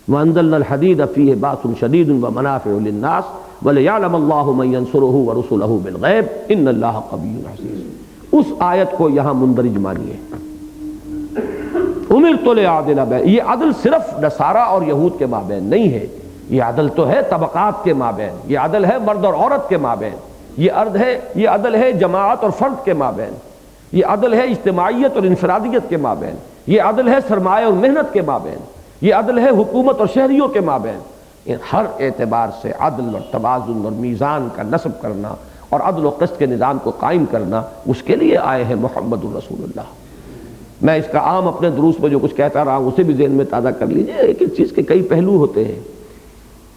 A: وَأَنزَلْنَا الْحَدِيدَ فِيهِ بَأْسٌ شَدِيدٌ وَمَنَافِعُ لِلنَّاسِ وَلِيَعْلَمَ اللَّهُ مَن يَنصُرُهُ وَرُسُلَهُ بِالْغَيْبِ إِنَّ اللَّهَ قَوِيٌّ عَزِيزٌ۔ اس آیت کو یہاں مندرج مانیے، اُمِرْتُ لِأَعْدِلَ بَيْنَ، یہ عدل صرف نصارہ اور یہود کے مابین نہیں ہے، یہ عدل تو ہے طبقات کے مابین، یہ عدل ہے مرد اور عورت کے مابین، یہ عدل ہے جماعت اور فرد کے مابین، یہ عدل ہے اجتماعیت اور انفرادیت کے مابین، یہ عدل ہے سرمایہ اور محنت کے مابین، یہ عدل ہے حکومت اور شہریوں کے مابین۔ ہر اعتبار سے عدل اور توازن اور میزان کا نصب کرنا اور عدل و قسط کے نظام کو قائم کرنا، اس کے لیے آئے ہیں محمد الرسول اللہ۔ میں اس کا عام اپنے دروس میں جو کچھ کہتا رہا ہوں اسے بھی ذہن میں تازہ کر لیجئے، ایک ایک چیز کے کئی پہلو ہوتے ہیں۔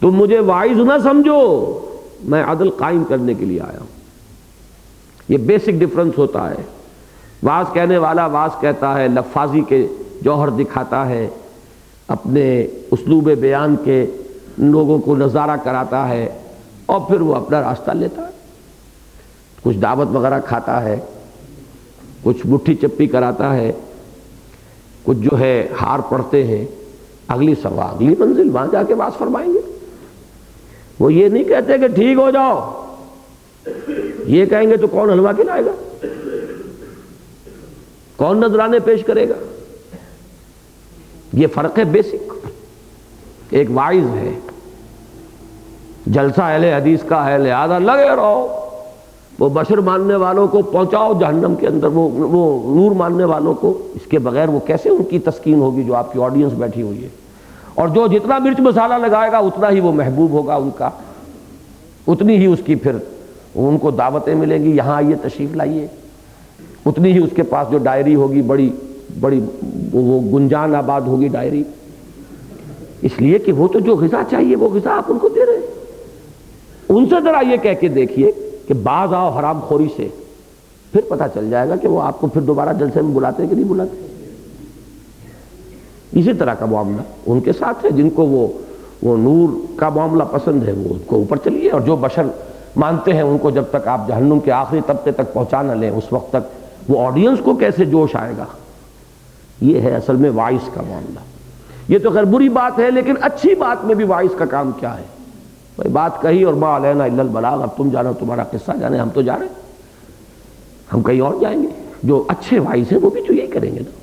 A: تم مجھے واعظ نہ سمجھو، میں عدل قائم کرنے کے لیے آیا ہوں۔ یہ بیسک ڈفرنس ہوتا ہے۔ واعظ کہنے والا واعظ کہتا ہے، لفاظی کے جوہر دکھاتا ہے، اپنے اسلوب بیان کے لوگوں کو نظارہ کراتا ہے، اور پھر وہ اپنا راستہ لیتا ہے، کچھ دعوت وغیرہ کھاتا ہے، کچھ مٹھی چپی کراتا ہے، کچھ جو ہے ہار پڑھتے ہیں، اگلی سوا اگلی منزل وہاں جا کے باز فرمائیں گے۔ وہ یہ نہیں کہتے کہ ٹھیک ہو جاؤ، یہ کہیں گے تو کون حلوہ کھلائے گا، کون نذرانے پیش کرے گا؟ یہ فرق ہے بیسک۔ ایک واعظ ہے، جلسہ اہل حدیث کا ہے، لہذا لگے رہو، وہ بشر ماننے والوں کو پہنچاؤ جہنم کے اندر، وہ نور ماننے والوں کو، اس کے بغیر وہ کیسے ان کی تسکین ہوگی جو آپ کی آڈینس بیٹھی ہوئی ہے؟ اور جو جتنا مرچ مسالہ لگائے گا اتنا ہی وہ محبوب ہوگا ان کا، اتنی ہی اس کی پھر ان کو دعوتیں ملیں گی، یہاں آئیے تشریف لائیے۔ اتنی ہی اس کے پاس جو ڈائری ہوگی بڑی بڑی وہ گنجان آباد ہوگی ڈائری، اس لیے کہ وہ تو جو غذا چاہیے وہ غذا آپ ان کو دے رہے ہیں۔ ان سے ذرا یہ کہہ کے دیکھیے کہ باز آؤ حرام خوری سے، پھر پتہ چل جائے گا کہ وہ آپ کو پھر دوبارہ جلسے میں بلاتے ہیں کہ نہیں بلاتے۔ اسی طرح کا معاملہ ان کے ساتھ ہے، جن کو وہ نور کا معاملہ پسند ہے وہ ان کو اوپر چلیے، اور جو بشر مانتے ہیں ان کو جب تک آپ جہنم کے آخری طبقے تک پہنچا نہ لیں اس وقت تک وہ آڈینس کو کیسے جوش آئے گا۔ یہ ہے اصل میں وائس کا معاملہ۔ یہ تو خیر بری بات ہے، لیکن اچھی بات میں بھی وائس کا کام کیا ہے؟ بھائی بات کہی اور ما علینا الا البلاغ، اب تم جانو تمہارا قصہ جانے، ہم تو جا رہے ہیں، ہم کہیں اور جائیں گے۔ جو اچھے وائس ہیں وہ بھی تو یہی کریں گے نا۔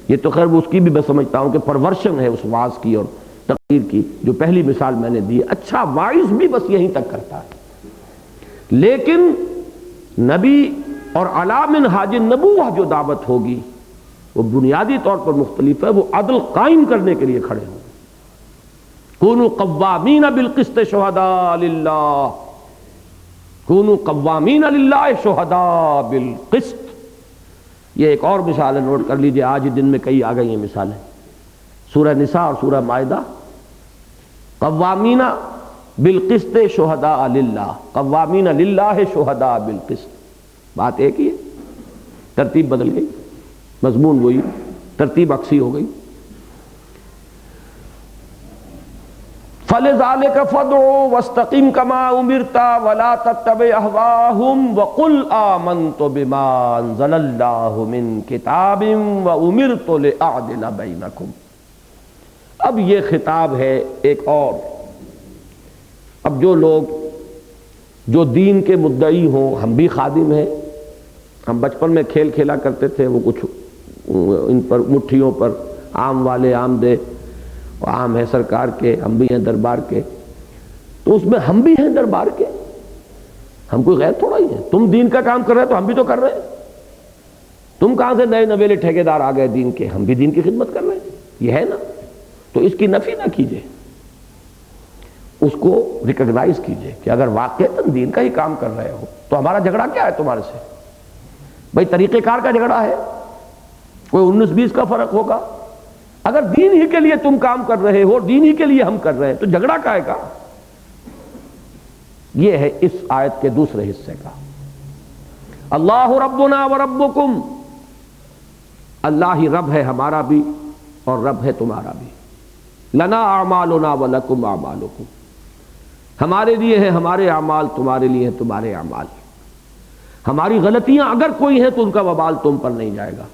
A: یہ تو خیر اس کی بھی میں سمجھتا ہوں کہ پرورشن ہے اس واعظ کی اور تقریر کی، جو پہلی مثال میں نے دی، اچھا وائس بھی بس یہیں تک کرتا ہے۔ لیکن نبی اور علی منہاج النبوہ جو دعوت ہوگی وہ بنیادی طور پر مختلف ہے، وہ عدل قائم کرنے کے لیے کھڑے ہوں۔ کونوا قوامین بالقسط شہداء للہ، کونوا قوامین للہ شہداء بالقسط۔ یہ ایک اور مثال ہے، نوٹ کر لیجئے، آج ہی دن میں کئی آ گئی ہیں مثالیں، سورہ نساء اور سورہ مائدہ۔ قوامین بالقسط شہداء للہ، قوامین للہ شہداء بالقسط، بات ایک ہی ہے، ترتیب بدل گئی، مضمون وہی، ترتیب عکسی ہو گئی۔ فَلِذَلِكَ فَادْعُ وَاسْتَقِمْ كَمَا أُمِرْتَ وَلَا تَتَّبِعْ أَهْوَاءَهُمْ وَقُلْ آمَنْتُ بِمَا أَنزَلَ اللَّهُ مِنْ كِتَابٍ وَأُمِرْتُ لِأَعْدِلَ بَيْنَكُمْ۔ اب یہ خطاب ہے ایک اور، اب جو لوگ جو دین کے مدعی ہوں، ہم بھی خادم ہیں، ہم بچپن میں کھیل کھیلا کرتے تھے، وہ کچھ ان پر مٹھیوں پر عام والے عام دے، عام ہے سرکار کے، ہم بھی ہیں دربار کے، تو اس میں ہم بھی ہیں دربار کے، ہم کوئی غیر تھوڑا ہی ہیں۔ تم دین کا کام کر رہے تو ہم بھی تو کر رہے ہیں، تم کہاں سے نئے نویلے ٹھیکیدار آ گئے دین کے، ہم بھی دین کی خدمت کر رہے ہیں، یہ ہے نا۔ تو اس کی نفی نہ کیجئے، اس کو ریکگنائز کیجئے کہ اگر واقعتاً دین کا ہی کام کر رہے ہو تو ہمارا جھگڑا کیا ہے تمہارے سے؟ بھائی طریقہ کار کا جھگڑا ہے، کوئی 19-20 کا فرق ہوگا؟ اگر دین ہی کے لیے تم کام کر رہے ہو، دین ہی کے لیے ہم کر رہے ہیں، تو جھگڑا کائے کا؟ یہ ہے اس آیت کے دوسرے حصے کا۔ اللہ ربنا وربکم، اللہ ہی رب ہے ہمارا بھی اور رب ہے تمہارا بھی۔ لنا اعمالنا ولکم اعمالکم، ہمارے لیے ہیں ہمارے اعمال، تمہارے لیے ہیں تمہارے اعمال۔ ہماری غلطیاں اگر کوئی ہیں تو ان کا وبال تم پر نہیں جائے گا،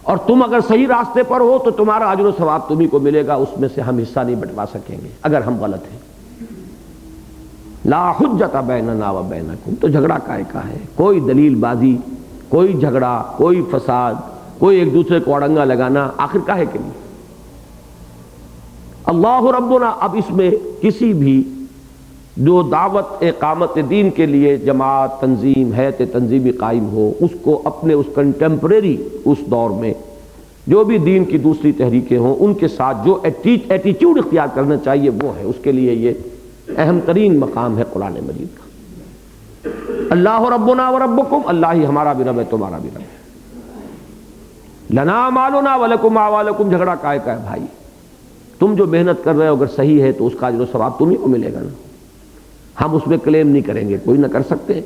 A: اور تم اگر صحیح راستے پر ہو تو تمہارا اجر و ثواب تمہیں کو ملے گا، اس میں سے ہم حصہ نہیں بٹوا سکیں گے اگر ہم غلط ہیں۔ لا حجت بیننا و بینکم، تو جھگڑا کائے کا ہے؟ کوئی دلیل بازی، کوئی جھگڑا، کوئی فساد، کوئی ایک دوسرے کو اڑنگا لگانا، آخر کاہے کے لیے؟ اللہ ربنا، اب اس میں کسی بھی جو دعوت اقامت دین کے لیے جماعت تنظیم ہے تنظیمی قائم ہو، اس کو اپنے اس کنٹمپریری اس دور میں جو بھی دین کی دوسری تحریکیں ہوں ان کے ساتھ جو ایٹیچیوڈ اختیار کرنا چاہیے وہ ہے، اس کے لیے یہ اہم ترین مقام ہے قرآن مجید کا۔ اللہ ربنا وربکم، اللہ ہی ہمارا بھی رب ہے تمہارا بھی رب ہے۔ لنا اعمالنا ولکم اعمالکم، جھگڑا کائے کا ہے بھائی؟ تم جو محنت کر رہے ہو اگر صحیح ہے تو اس کا اجر و ثواب تمہیں کو ملے گا نا، ہم اس میں کلیم نہیں کریں گے، کوئی نہ کر سکتے،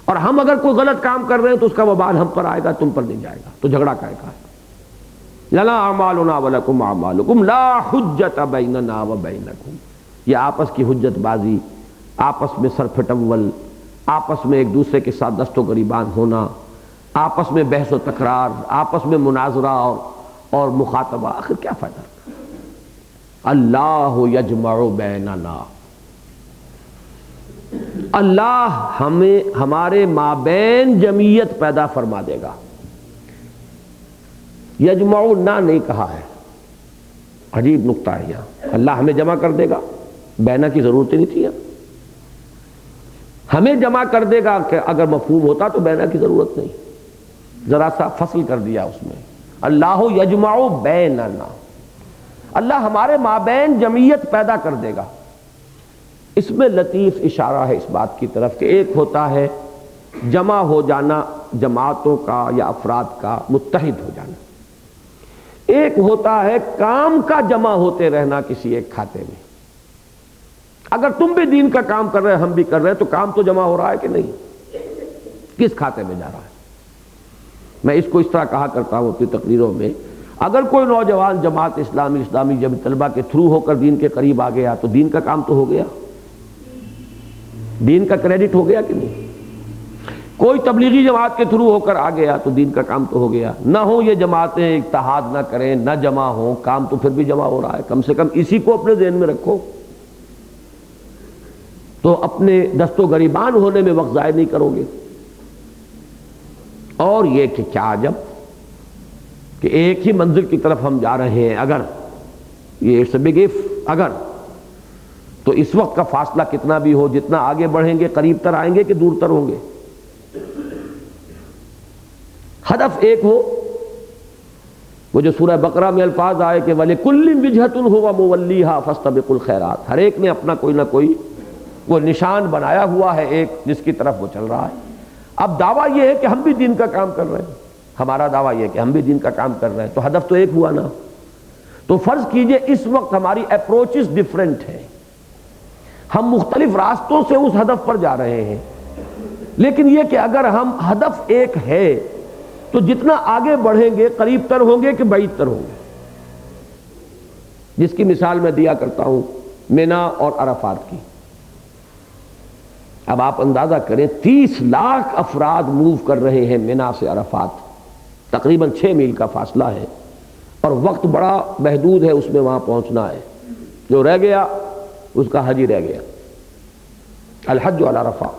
A: اور ہم اگر کوئی غلط کام کر رہے ہیں تو اس کا وبال ہم پر آئے گا، تم پر نہیں جائے گا، تو جھگڑا کائے کا ہے؟ لنا اعمالنا ولکم اعمالکم لا حجت بیننا و بینکم، یہ آپس کی حجت بازی، آپس میں سر پھٹول، آپس میں ایک دوسرے کے ساتھ دست و گریبان ہونا، آپس میں بحث و تکرار، آپس میں مناظرہ اور مخاطبہ، آخر کیا فائدہ؟ اللہ یجمع بیننا، اللہ ہمیں ہمارے مابین جمعیت پیدا فرما دے گا۔ یجمع نہ نہیں کہا ہے، عجیب نکتہ ہے یہاں، اللہ ہمیں جمع کر دے گا، بینا کی ضرورت ہی نہیں تھی، ہمیں جمع کر دے گا کہ اگر مفہوم ہوتا تو بینا کی ضرورت نہیں، ذرا سا فصل کر دیا اس میں۔ اللہ یجمع بیننا، اللہ ہمارے مابین جمعیت پیدا کر دے گا۔ اس میں لطیف اشارہ ہے اس بات کی طرف کہ ایک ہوتا ہے جمع ہو جانا جماعتوں کا یا افراد کا متحد ہو جانا، ایک ہوتا ہے کام کا جمع ہوتے رہنا کسی ایک کھاتے میں۔ اگر تم بھی دین کا کام کر رہے ہیں، ہم بھی کر رہے ہیں، تو کام تو جمع ہو رہا ہے کہ نہیں؟ کس کھاتے میں جا رہا ہے؟ میں اس کو اس طرح کہا کرتا ہوں اپنی تقریروں میں، اگر کوئی نوجوان جماعت اسلامی جب طلبہ کے تھرو ہو کر دین کے قریب آ گیا تو دین کا کام تو ہو گیا، دین کا کریڈٹ ہو گیا کہ نہیں؟ کوئی تبلیغی جماعت کے تھرو ہو کر آ گیا تو دین کا کام تو ہو گیا۔ نہ ہو یہ جماعتیں اتحاد نہ کریں، نہ جمع ہوں، کام تو پھر بھی جمع ہو رہا ہے۔ کم سے کم اسی کو اپنے ذہن میں رکھو تو اپنے دست و گریبان ہونے میں وقت ضائع نہیں کرو گے۔ اور یہ کہ کیا عجب کہ ایک ہی منزل کی طرف ہم جا رہے ہیں، اگر یہ اٹس اے بگ اف، اگر تو اس وقت کا فاصلہ کتنا بھی ہو، جتنا آگے بڑھیں گے قریب تر آئیں گے کہ دور تر ہوں گے؟ ہدف ایک ہو، وہ جو سورہ بقرہ میں الفاظ آئے کہ وَلِكُلٍّ وِجْهَةٌ هُوَ مُوَلِّيهَا فَاسْتَبِقُوا الْخَيْرَاتِ، ہر ایک نے اپنا کوئی نہ کوئی وہ نشان بنایا ہوا ہے ایک جس کی طرف وہ چل رہا ہے۔ اب دعویٰ یہ ہے کہ ہم بھی دین کا کام کر رہے ہیں، ہمارا دعویٰ یہ ہے کہ ہم بھی دین کا کام کر رہے ہیں، تو ہدف تو ایک ہوا نا۔ تو فرض کیجئے اس وقت ہماری اپروچز ڈیفرنٹ ہیں، ہم مختلف راستوں سے اس ہدف پر جا رہے ہیں، لیکن یہ کہ اگر ہم ہدف ایک ہے تو جتنا آگے بڑھیں گے قریب تر ہوں گے کہ بعید تر ہوں گے؟ جس کی مثال میں دیا کرتا ہوں مینا اور عرفات کی۔ اب آپ اندازہ کریں 30 لاکھ افراد موو کر رہے ہیں مینا سے عرفات، تقریباً 6 میل کا فاصلہ ہے، اور وقت بڑا محدود ہے اس میں وہاں پہنچنا ہے۔ جو رہ گیا اس کا حج ہی رہ گیا، الحج علی عرفہ،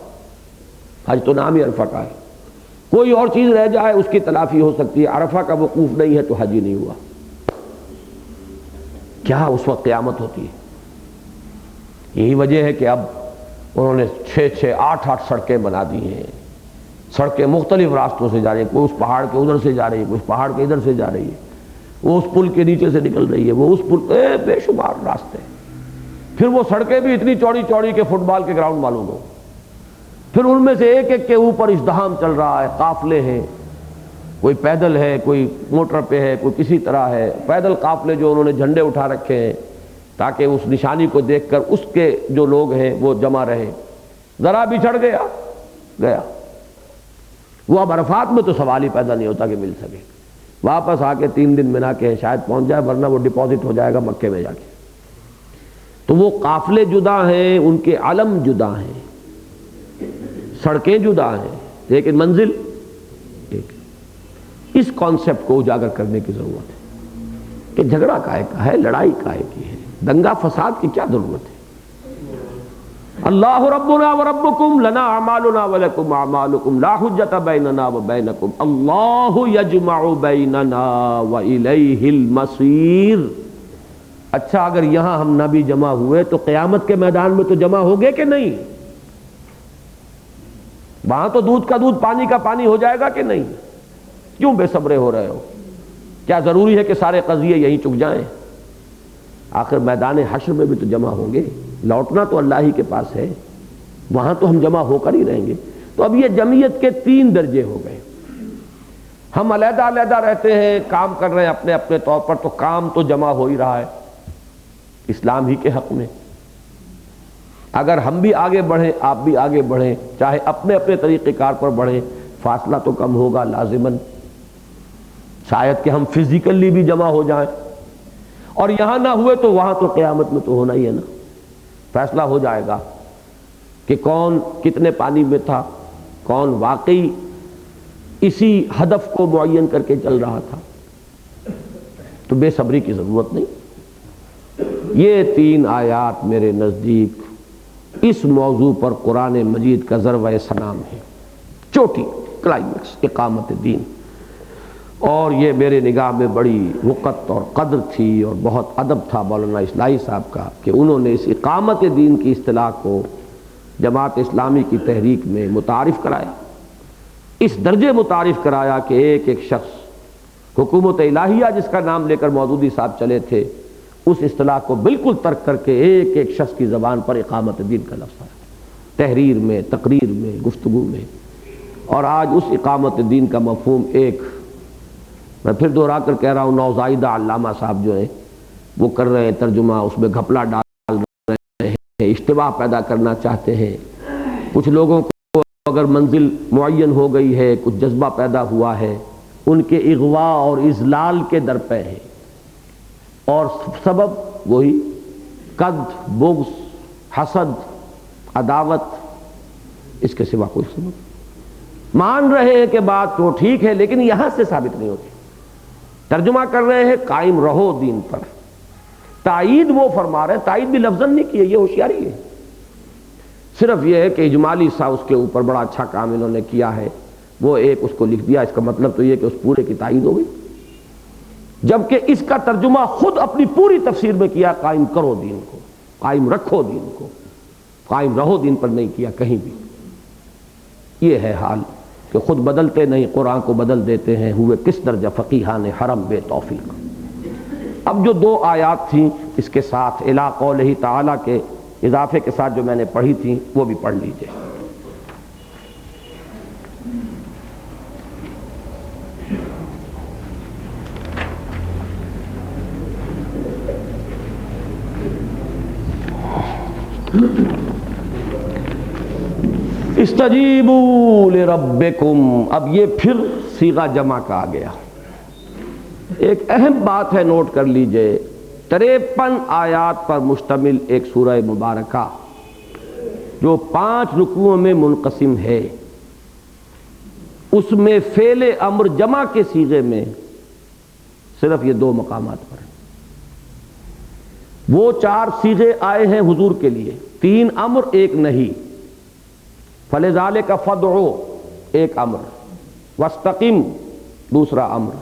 A: حج تو نام ہی عرفہ کا ہے، کوئی اور چیز رہ جائے اس کی تلافی ہو سکتی ہے، عرفہ کا وقوف نہیں ہے تو حج ہی نہیں ہوا۔ کیا اس وقت قیامت ہوتی ہے؟ یہی وجہ ہے کہ اب انہوں نے 6 8 سڑکیں بنا دی ہیں، سڑکیں مختلف راستوں سے جا رہی ہیں، کوئی اس پہاڑ کے ادھر سے جا رہی ہے، کوئی اس پہاڑ کے ادھر سے جا رہی ہے، وہ اس پل کے نیچے سے نکل رہی ہے، وہ اس پل، بے شمار راستے۔ پھر وہ سڑکیں بھی اتنی چوڑی چوڑی کہ فٹ بال کے گراؤنڈ معلوم ہو، پھر ان میں سے ایک ایک کے اوپر ازدحام چل رہا ہے، قافلے ہیں، کوئی پیدل ہے، کوئی موٹر پہ ہے، کوئی کسی طرح ہے، پیدل قافلے جو انہوں نے جھنڈے اٹھا رکھے ہیں تاکہ اس نشانی کو دیکھ کر اس کے جو لوگ ہیں وہ جمع رہے۔ ذرا بچھڑ گیا گیا وہ، اب عرفات میں تو سوال ہی پیدا نہیں ہوتا کہ مل سکے، واپس آ کے 3 دن منا کے شاید پہنچ جائے، ورنہ وہ ڈپازٹ ہو جائے گا مکے میں جا کے۔ تو وہ قافلے جدا ہیں، ان کے علم جدا ہیں، سڑکیں جدا ہیں، لیکن منزل ایک۔ اس کانسیپٹ کو اجاگر کرنے کی ضرورت ہے کہ جھگڑا کائے کا ہے، لڑائی کائے کی ہے، دنگا فساد کی کیا ضرورت ہے؟ اللہ ربنا وربکم لنا اعمالنا ولکم اعمالکم لا حجۃ بیننا وبینکم اللہ یجمع بیننا والیہ المصیر۔ اچھا اگر یہاں ہم نہ بھی جمع ہوئے تو قیامت کے میدان میں تو جمع ہوگے کہ نہیں؟ وہاں تو دودھ کا دودھ پانی کا پانی ہو جائے گا کہ نہیں؟ کیوں بے صبرے ہو رہے ہو؟ کیا ضروری ہے کہ سارے قضیے یہیں چک جائیں؟ آخر میدان حشر میں بھی تو جمع ہوں گے، لوٹنا تو اللہ ہی کے پاس ہے، وہاں تو ہم جمع ہو کر ہی رہیں گے۔ تو اب یہ جمعیت کے 3 درجے ہو گئے، ہم علیحدہ علیحدہ رہتے ہیں، کام کر رہے ہیں اپنے اپنے طور پر، تو کام تو جمع ہو ہی رہا ہے اسلام ہی کے حق میں۔ اگر ہم بھی آگے بڑھیں، آپ بھی آگے بڑھیں، چاہے اپنے اپنے طریقہ کار پر بڑھیں، فاصلہ تو کم ہوگا لازماً، شاید کہ ہم فزیکلی بھی جمع ہو جائیں، اور یہاں نہ ہوئے تو وہاں تو قیامت میں تو ہونا ہی ہے نا۔ فیصلہ ہو جائے گا کہ کون کتنے پانی میں تھا، کون واقعی اسی ہدف کو معین کر کے چل رہا تھا۔ تو بے صبری کی ضرورت نہیں۔ یہ 3 آیات میرے نزدیک اس موضوع پر قرآن مجید کا ذروہ سنام ہے، چوٹی، کلائمیکس، اقامت دین۔ اور یہ میرے نگاہ میں بڑی وقت اور قدر تھی اور بہت ادب تھا مولانا اصلاحی صاحب کا کہ انہوں نے اس اقامت دین کی اصطلاح کو جماعت اسلامی کی تحریک میں متعارف کرایا، اس درجے متعارف کرایا کہ ایک ایک شخص، حکومت الہیہ جس کا نام لے کر مودودی صاحب چلے تھے، اس اصطلاح کو بالکل ترک کر کے ایک ایک شخص کی زبان پر اقامت دین کا لفظ آیا، تحریر میں، تقریر میں، گفتگو میں۔ اور آج اس اقامت دین کا مفہوم ایک، میں پھر دوہرا کر کہہ رہا ہوں، نوزائیدہ علامہ صاحب جو ہیں وہ کر رہے ہیں ترجمہ، اس میں گھپلا ڈال رہے ہیں، اشتباہ پیدا کرنا چاہتے ہیں. کچھ لوگوں کو اگر منزل معین ہو گئی ہے، کچھ جذبہ پیدا ہوا ہے، ان کے اغوا اور اضلال کے درپے ہیں، اور سبب وہی قد، بغض، حسد، عداوت، اس کے سوا کوئی سبب. مان رہے ہیں کہ بات تو ٹھیک ہے لیکن یہاں سے ثابت نہیں ہوتی. ترجمہ کر رہے ہیں قائم رہو دین پر، تائید وہ فرما رہے ہیں، تائید بھی لفظاً نہیں کی ہے، یہ ہوشیاری ہے. صرف یہ ہے کہ اجمالی سا اس کے اوپر بڑا اچھا کام انہوں نے کیا ہے، وہ ایک اس کو لکھ دیا، اس کا مطلب تو یہ کہ اس پورے کی تائید ہو گئی، جبکہ اس کا ترجمہ خود اپنی پوری تفسیر میں کیا قائم کرو دین کو، قائم رکھو دین کو، قائم رہو دین پر نہیں کیا کہیں بھی. یہ ہے حال کہ خود بدلتے نہیں، قرآن کو بدل دیتے ہیں، ہوئے کس درجہ فقیہان حرم بے توفیق. اب جو دو آیات تھیں اس کے ساتھ الی قولہ تعالیٰ کے اضافے کے ساتھ جو میں نے پڑھی تھیں وہ بھی پڑھ لیجئے. استجیبوا لربکم، اب یہ پھر صیغہ جمع کا آ گیا. ایک اہم بات ہے، نوٹ کر لیجئے، 53 آیات پر مشتمل ایک سورہ مبارکہ جو 5 رکوعوں میں منقسم ہے، اس میں فعل امر جمع کے صیغے میں صرف یہ 2 مقامات پر ہیں. وہ 4 صیغے آئے ہیں حضور کے لیے، 3 امر 1 نہیں. فلذالک فادعو ایک امر، واستقم دوسرا امر،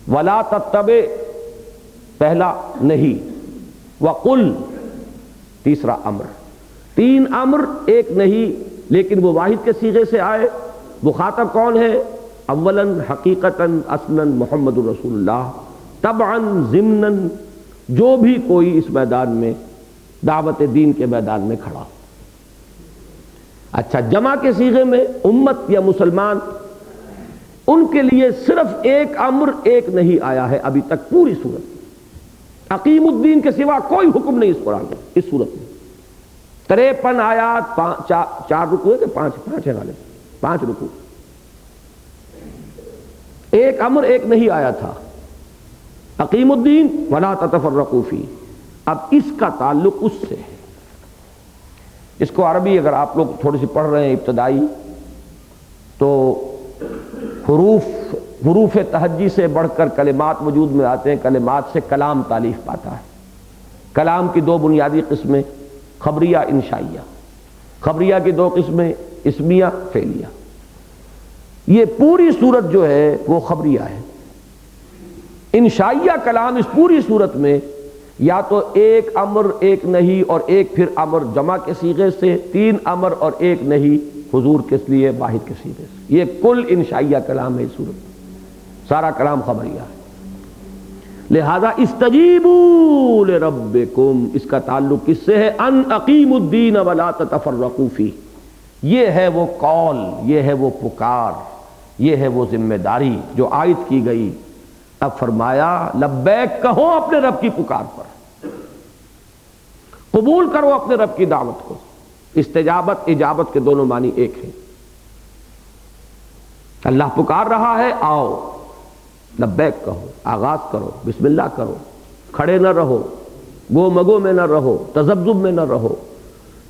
A: ولا تتبع پہلا نہیں، وقل تیسرا امر. 3 امر 1 نہیں، لیکن وہ واحد کے صیغے سے آئے. مخاطب کون ہے؟ اولا حقیقتاً اصلا محمد رسول اللہ، طبعا ضمناً جو بھی کوئی اس میدان میں دعوت دین کے میدان میں کھڑا. اچھا، جمع کے صیغے میں امت یا مسلمان، ان کے لیے صرف 1 امر 1 نہیں آیا ہے ابھی تک پوری صورت میں. اقیم الدین کے سوا کوئی حکم نہیں اس قرآن میں، اس صورت میں. 53 آیات، 4 رکوع کے 5 ہے غالب، 5 رکوع، 1 امر 1 نہیں آیا تھا. اقیم الدین ولا تتفرقوا فیہ. اب اس کا تعلق اس سے ہے. اس کو عربی اگر آپ لوگ تھوڑی سی پڑھ رہے ہیں ابتدائی، تو حروف تہجی سے بڑھ کر کلمات وجود میں آتے ہیں. کلمات سے کلام تالیف پاتا ہے. کلام کی 2 بنیادی قسمیں، خبریہ، انشائیہ. خبریہ کی 2 قسمیں، اسمیہ، فعلیہ. یہ پوری صورت جو ہے وہ خبریہ ہے. انشائیہ کلام اس پوری صورت میں یا تو 1 امر 1 نہیں اور 1 پھر امر جمع کے صیغے سے، 3 امر اور 1 نہیں حضور کے لیے واحد کے صیغے سے. یہ کل انشائیہ کلام ہے اس صورت میں، سارا کلام خبریہ ہے. لہذا استجیبوا لربکم، اس کا تعلق کس سے ہے؟ ان اقیموا الدین ولا تتفرقوا فیہ. یہ ہے وہ قول، یہ ہے وہ پکار، یہ ہے وہ ذمہ داری جو عائد کی گئی. اب فرمایا لبیک کہو اپنے رب کی پکار پر، قبول کرو اپنے رب کی دعوت کو. استجابت اجابت کے دونوں معنی ایک ہیں. اللہ پکار رہا ہے، آؤ لبیک کہو، آغاز کرو، بسم اللہ کرو، کھڑے نہ رہو، گو مگو میں نہ رہو، تذبذب میں نہ رہو،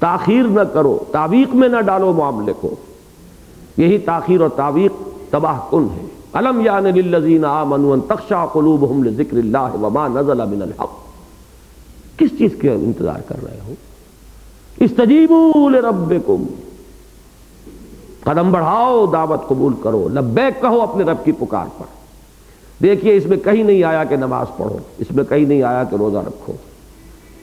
A: تاخیر نہ کرو، تعویق میں نہ ڈالو معاملے کو. یہی تاخیر اور تعویق تباہ کن ہے. الم یعن للذین آمنوا ان تخشع قلوبہم لذکر اللہ وما نزل من الحق. کس چیز کے انتظار کر رہے ہو؟ استجیبوا لربکم، قدم بڑھاؤ، دعوت قبول کرو، لبیک کہو اپنے رب کی پکار پر. دیکھیے اس میں کہیں نہیں آیا کہ نماز پڑھو، اس میں کہیں نہیں آیا کہ روزہ رکھو،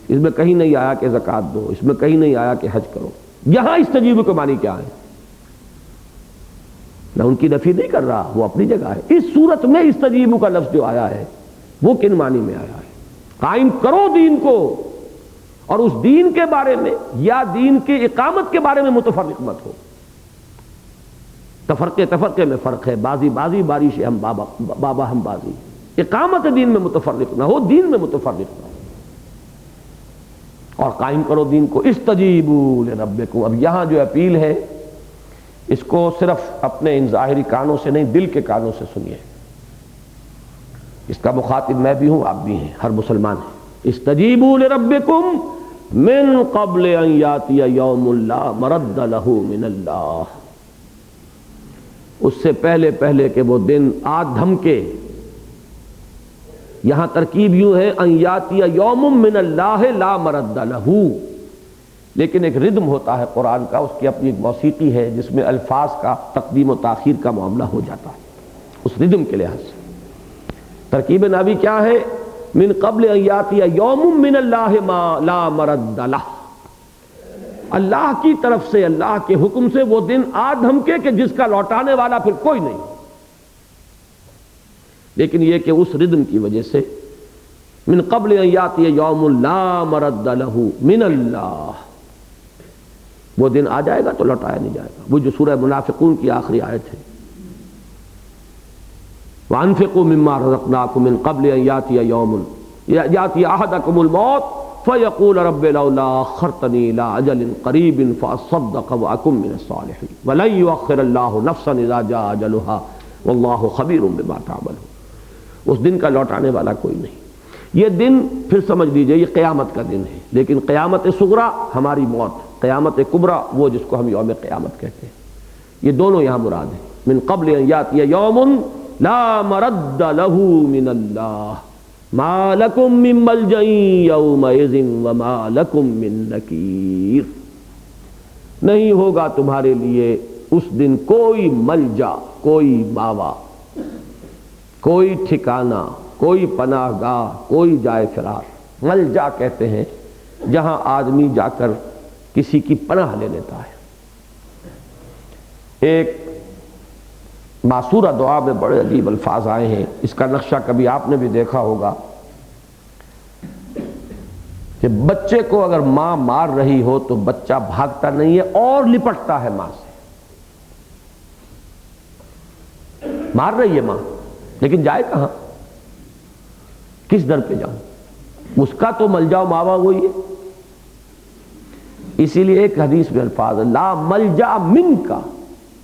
A: اس میں کہیں نہیں آیا کہ زکوٰۃ دو، اس میں کہیں نہیں آیا کہ حج کرو. یہاں استجیبوا کے معنی کیا ہے؟ میں ان کی نفی نہیں کر رہا، وہ اپنی جگہ ہے. اس صورت میں استجیبوا کا لفظ جو آیا ہے وہ کن معنی میں آیا ہے؟ قائم کرو دین کو، اور اس دین کے بارے میں یا دین کی اقامت کے بارے میں متفرق مت ہو. تفرقے میں فرق ہے، بازی باری سے ہم بابا ہم بازی، اقامت دین میں متفرق نہ ہو، دین میں متفرق نہ ہو، اور قائم کرو دین کو۔ استجیبوا لربکم، اب یہاں جو اپیل ہے اس کو صرف اپنے ان ظاہری کانوں سے نہیں، دل کے کانوں سے سنیے۔ اس کا مخاطب میں بھی ہوں، آپ بھی ہیں، ہر مسلمان ہے۔ استجیبوا لربکم من قبل ان یاتی یوم لا مرد لہ من اللہ، اس سے پہلے کہ وہ دن آ دھمکے۔ یہاں ترکیب یوں ہے ان یاتی یوم من اللہ لا مرد لہ، لیکن ایک ردم ہوتا ہے قرآن کا، اس کی اپنی ایک موسیقی ہے جس میں الفاظ کا تقدیم و تاخیر کا معاملہ ہو جاتا ہے، اس ردم کے لحاظ سے ترکیب نبی کیا ہے؟ من قبل ان یاتی یوم من اللہ ما لا مرد لہ، اللہ کی طرف سے، اللہ کے حکم سے وہ دن آ دھمکے کہ جس کا لوٹانے والا پھر کوئی نہیں۔ لیکن یہ کہ اس ردم کی وجہ سے من قبل ان یاتی یوم لا مرد لہ من اللہ، وہ دن آ جائے گا تو لوٹایا نہیں جائے گا، وہ جو سورہ منافقون کی آخری آیت ہے، وَأَنفِقُوا مِمَّا رَزَقْنَاكُم مِّن قَبْلِ أَن يَأْتِيَ يَوْمٌ يَأْتِيَ أَحَدَكُمُ الْمَوْتُ فَيَقُولُ رَبِّ لَوْلَا أَخَّرْتَنِي إِلَىٰ أَجَلٍ قَرِيبٍ فَأَصَّدَّقَ وَأَكُن مِّنَ الصَّالِحِينَ وَلَن يُؤَخِّرَ اللَّهُ نَفْسًا إِذَا جَاءَ أَجَلُهَا وَاللَّهُ خَبِيرٌ بِمَا تَعْمَلُونَ۔ اس دن کا لوٹانے والا کوئی نہیں۔ یہ دن پھر سمجھ لیجئے یہ قیامت کا دن ہے، لیکن قیامت صغریٰ ہماری موت، قیامت کبریٰ وہ جس کو ہم یوم قیامت کہتے ہیں، یہ دونوں یہاں مراد ہیں۔ من قبل ان یاتی یوم لا مرد لہ من اللہ ما لکم من ملجأ یومئذ وما لکم من نکیر، نہیں ہوگا تمہارے لیے اس دن کوئی ملجا، کوئی ماوا، کوئی ٹھکانہ، کوئی پناہ گاہ، کوئی جائے فرار۔ ملجا کہتے ہیں جہاں آدمی جا کر کسی کی پناہ لے لیتا ہے۔ ایک معصورہ دعا میں بڑے عجیب الفاظ آئے ہیں، اس کا نقشہ کبھی آپ نے بھی دیکھا ہوگا کہ بچے کو اگر ماں مار رہی ہو تو بچہ بھاگتا نہیں ہے اور لپٹتا ہے ماں سے۔ مار رہی ہے ماں لیکن جائے کہاں، کس در پہ جاؤں؟ اس کا تو ملجا و ماوا وہی ہے۔ اسی لیے ایک حدیث میں الفاظ لا ملجا منک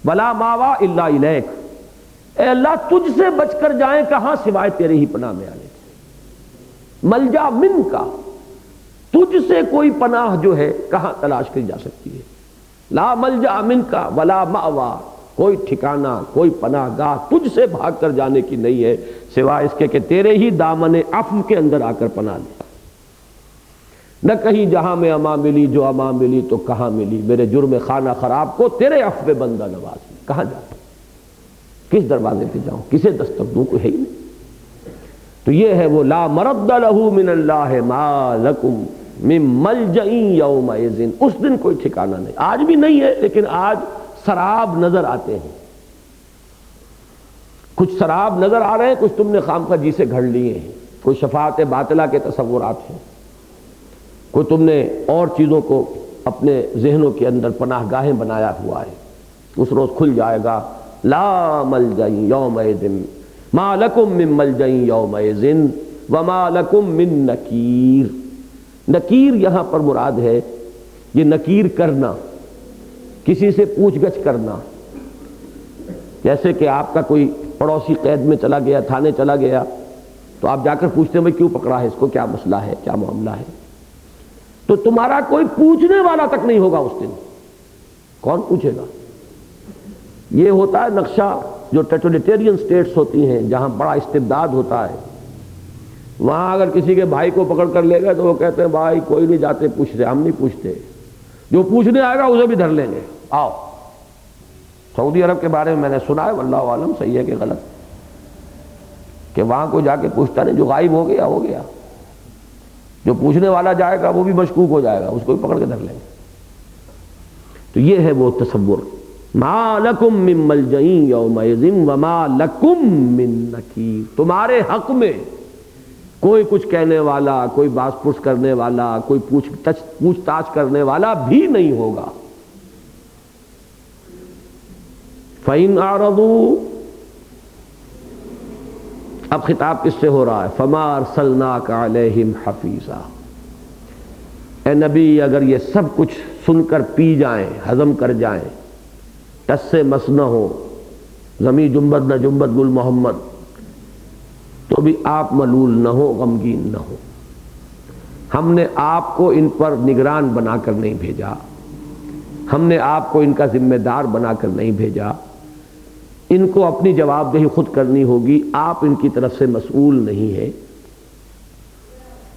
A: ولا ماوا الا الیک، اے اللہ تجھ سے بچ کر جائیں کہاں سوائے تیرے ہی پناہ میں آنے کے۔ ملجا منک، تجھ سے کوئی پناہ جو ہے کہاں تلاش کی جا سکتی ہے۔ لا ملجا منک ولا ماوا، کوئی ٹھکانہ، کوئی پناہ گاہ تجھ سے بھاگ کر جانے کی نہیں ہے سوائے اس کے کہ تیرے ہی دامن عفو کے اندر آ کر پناہ لے۔ نہ کہیں جہاں میں امان ملی، جو امان ملی تو کہاں ملی، میرے جرم خانہ خراب کو تیرے عفو بندہ نواز میں، کہاں جاؤں، کس دروازے پہ جاؤں، کسے دستک دوں، کوئی ہے ہی نہیں۔ تو یہ ہے وہ لا مرد لہ من اللہ ما لکم من ملجأ یومئذ، اس دن کوئی ٹھکانہ نہیں۔ آج بھی نہیں ہے، لیکن آج سراب نظر آتے ہیں، کچھ سراب نظر آ رہے ہیں، کچھ تم نے خامخواہ جی سے گھڑ لیے ہیں، کوئی شفاعت باطلہ کے تصورات ہیں، کوئی تم نے اور چیزوں کو اپنے ذہنوں کے اندر پناہ گاہیں بنایا ہوا ہے۔ اس روز کھل جائے گا لا ملجأ یومئذ ما لکم من ملجأ یومئذ وما لکم من نکیر۔ نکیر یہاں پر مراد ہے یہ نکیر کرنا، کسی سے پوچھ گچھ کرنا، جیسے کہ آپ کا کوئی پڑوسی قید میں چلا گیا، تھانے چلا گیا، تو آپ جا کر پوچھتے ہیں بھائی کیوں پکڑا ہے اس کو، کیا مسئلہ ہے، کیا معاملہ ہے، تو تمہارا کوئی پوچھنے والا تک نہیں ہوگا اس دن۔ کون پوچھے گا؟ یہ ہوتا ہے نقشہ جو ٹوٹلیٹیرین سٹیٹس ہوتی ہیں جہاں بڑا استبداد ہوتا ہے، وہاں اگر کسی کے بھائی کو پکڑ کر لے گئے تو وہ کہتے ہیں بھائی کوئی نہیں جاتے پوچھتے، ہم نہیں پوچھتے، جو پوچھنے آئے گا اسے بھی دھر لیں گے، آؤ۔ سعودی عرب کے بارے میں میں نے سنا ہے، واللہ عالم صحیح ہے کہ غلط، کہ وہاں کو جا کے پوچھتا نہیں، جو غائب ہو گیا ہو گیا، جو پوچھنے والا جائے گا وہ بھی مشکوک ہو جائے گا، اس کو بھی پکڑ کے دھر لیں گے۔ تو یہ ہے وہ تصور، ما لکم من ملجأ یومئذ وما لکم من نکیر، تمہارے حق میں کوئی کچھ کہنے والا، کوئی باز پرس کرنے والا، کوئی پوچھ تاچھ کرنے والا بھی نہیں ہوگا۔ فَإِنْ أَعْرَضُوا، اب خطاب کس سے ہو رہا ہے؟ فَمَا أَرْسَلْنَاكَ عَلَيْهِمْ حَفِيظًا، اے نبی اگر یہ سب کچھ سن کر پی جائیں، ہضم کر جائیں، ٹس سے مس نہ ہو، زمیں جنبت نہ جنبت گل محمد، تو بھی آپ ملول نہ ہو، غمگین نہ ہو۔ ہم نے آپ کو ان پر نگران بنا کر نہیں بھیجا، ہم نے آپ کو ان کا ذمہ دار بنا کر نہیں بھیجا، ان کو اپنی جواب دہی خود کرنی ہوگی، آپ ان کی طرف سے مسئول نہیں ہیں۔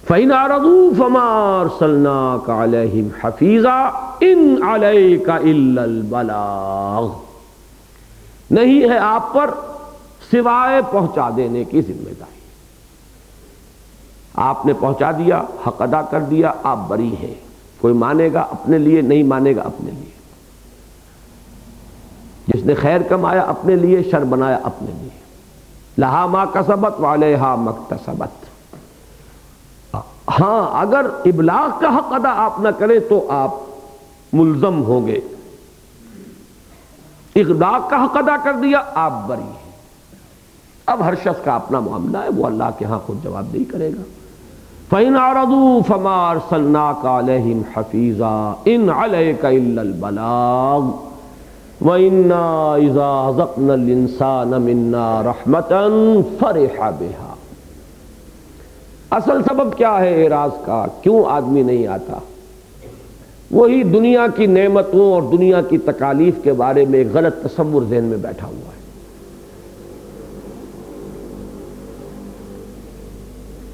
A: فَإِنْ أَعْرَضُوا فَمَا أَرْسَلْنَاكَ عَلَيْهِمْ حَفِيظًا إِنْ عَلَيْكَ إِلَّا الْبَلَاغُ، نہیں ہے آپ پر سوائے پہنچا دینے کی ذمہ داری۔ آپ نے پہنچا دیا، حق ادا کر دیا، آپ بری ہیں۔ کوئی مانے گا اپنے لیے، نہیں مانے گا اپنے لیے۔ جس نے خیر کمایا اپنے لیے، شر بنایا اپنے لیے۔ لہا ما کسبت وعلیہا ما اکتسبت۔ ہاں اگر ابلاغ کا حق ادا آپ نہ کریں تو آپ ملزم ہوں گے، اغلاق کا حق ادا کر دیا آپ بری ہیں۔ اب ہر شخص کا اپنا معاملہ ہے، وہ اللہ کے ہاں خود جواب دہی کرے گا۔ فَإِنْ أَعْرَضُوا فَمَا أَرْسَلْنَاكَ عَلَيْهِمْ حَفِيظًا إِنْ عَلَيْكَ إِلَّا الْبَلَاغُ وَإِنَّا إِذَا أَذَقْنَا الْإِنسَانَ مِنَّا رَحْمَةً فَرِحَ بِهَا۔ اصل سبب کیا ہے اعراض کا؟ کیوں آدمی نہیں آتا؟ وہی دنیا کی نعمتوں اور دنیا کی تکالیف کے بارے میں ایک غلط تصور ذہن میں بیٹھا ہوا ہے۔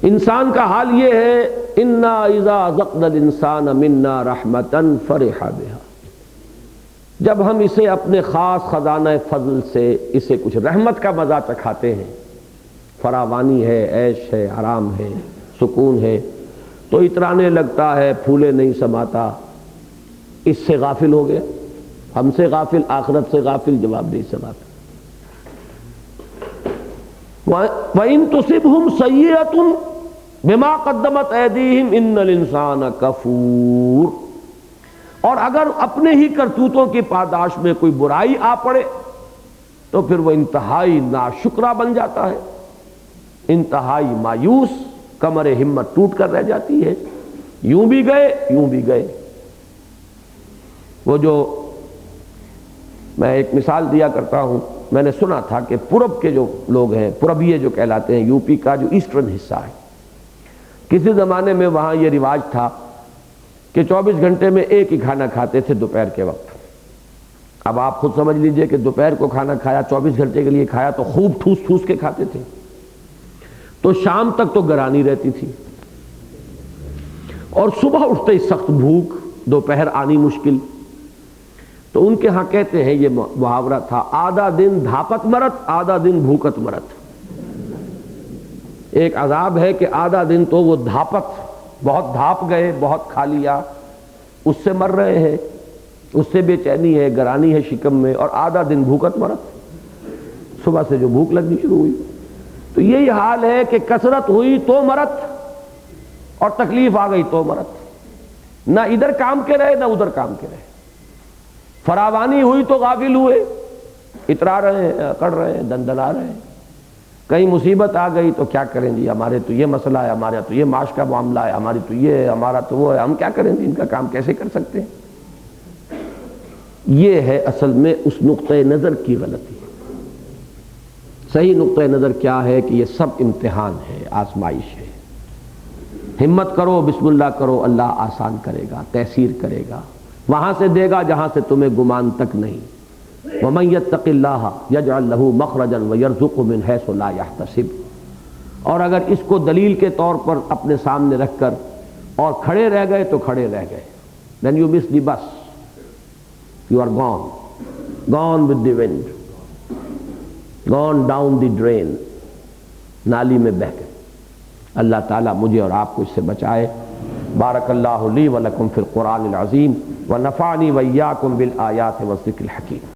A: انسان کا حال یہ ہے، انا اذا ذقنا الانسان منا رحمتا فرح بها، جب ہم اسے اپنے خاص خزانہ فضل سے اسے کچھ رحمت کا مزہ چکھاتے ہیں، فراوانی ہے، عیش ہے، آرام ہے، سکون ہے، تو اترانے لگتا ہے، پھولے نہیں سماتا، اس سے غافل ہو گیا، ہم سے غافل، آخرت سے غافل، جواب دہی سے غافل۔ وَإِن تُصِبْهُمْ سَيِّئَةٌ بِمَا قَدَّمَتْ أَيْدِيهِمْ إِنَّ الْإِنسَانَ كَفُورٌ، اور اگر اپنے ہی کرتوتوں کی پاداش میں کوئی برائی آ پڑے تو پھر وہ انتہائی ناشکرا بن جاتا ہے، انتہائی مایوس، کمر ہمت ٹوٹ کر رہ جاتی ہے، یوں بھی گئے یوں بھی گئے۔ وہ جو میں ایک مثال دیا کرتا ہوں، میں نے سنا تھا کہ پورب کے جو لوگ ہیں، پوربیے جو کہلاتے ہیں، یو پی کا جو ایسٹرن حصہ ہے، کسی زمانے میں وہاں یہ رواج تھا کہ 24 گھنٹے میں ایک ہی کھانا کھاتے تھے دوپہر کے وقت۔ اب آپ خود سمجھ لیجئے کہ دوپہر کو کھانا کھایا، 24 گھنٹے کے لیے کھایا تو خوب ٹھوس ٹھوس کے کھاتے تھے، تو شام تک تو گرانی رہتی تھی، اور صبح اٹھتے ہی سخت بھوک، دوپہر آنی مشکل۔ تو ان کے ہاں کہتے ہیں، یہ محاورہ تھا، آدھا دن دھاپت مرت، آدھا دن بھوکت مرت۔ ایک عذاب ہے کہ آدھا دن تو وہ دھاپت، بہت دھاپ گئے، بہت کھا لیا، اس سے مر رہے ہیں، اس سے بے چینی ہے، گرانی ہے شکم میں، اور آدھا دن بھوکت مرت، صبح سے جو بھوک لگنی شروع ہوئی۔ تو یہی حال ہے کہ کثرت ہوئی تو مرت، اور تکلیف آ گئی تو مرت، نہ ادھر کام کے رہے نہ ادھر کام کے رہے۔ فراوانی ہوئی تو غافل ہوئے، اترا رہے ہیں، اکڑ رہے ہیں، دندنا رہے ہیں۔ کہیں مصیبت آ گئی تو کیا کریں جی، ہمارے تو یہ مسئلہ ہے، ہمارے تو یہ معاش کا معاملہ ہے، ہماری تو یہ ہے، ہمارا تو وہ ہے، ہم کیا کریں جی، ان کا کام کیسے کر سکتے ہیں؟ یہ ہے اصل میں اس نقطۂ نظر کی غلطی۔ صحیح نقطۂ نظر کیا ہے کہ یہ سب امتحان ہے، آزمائش ہے۔ ہمت کرو، بسم اللہ کرو، اللہ آسان کرے گا، تیسیر کرے گا، وہاں سے دے گا جہاں سے تمہیں گمان تک نہیں۔ وَمَن يَتَّقِ اللَّهَ يَجْعَلْ لَهُ مَخْرَجًا وَيَرْزُقْهُ مِنْ حَيْثُ لَا يَحْتَسِبُ، اور اگر اس کو دلیل کے طور پر اپنے سامنے رکھ کر اور کھڑے رہ گئے تو کھڑے رہ گئے، then you miss the bus, you are gone with the wind, gone down the drain، نالی میں بہہ گئے۔ اللہ تعالیٰ مجھے اور آپ کو اس سے بچائے۔ بارک اللہ لی ولکم فی القرآن العظیم ونفعنی وإیاکم بالآیات والذکر الحکیم۔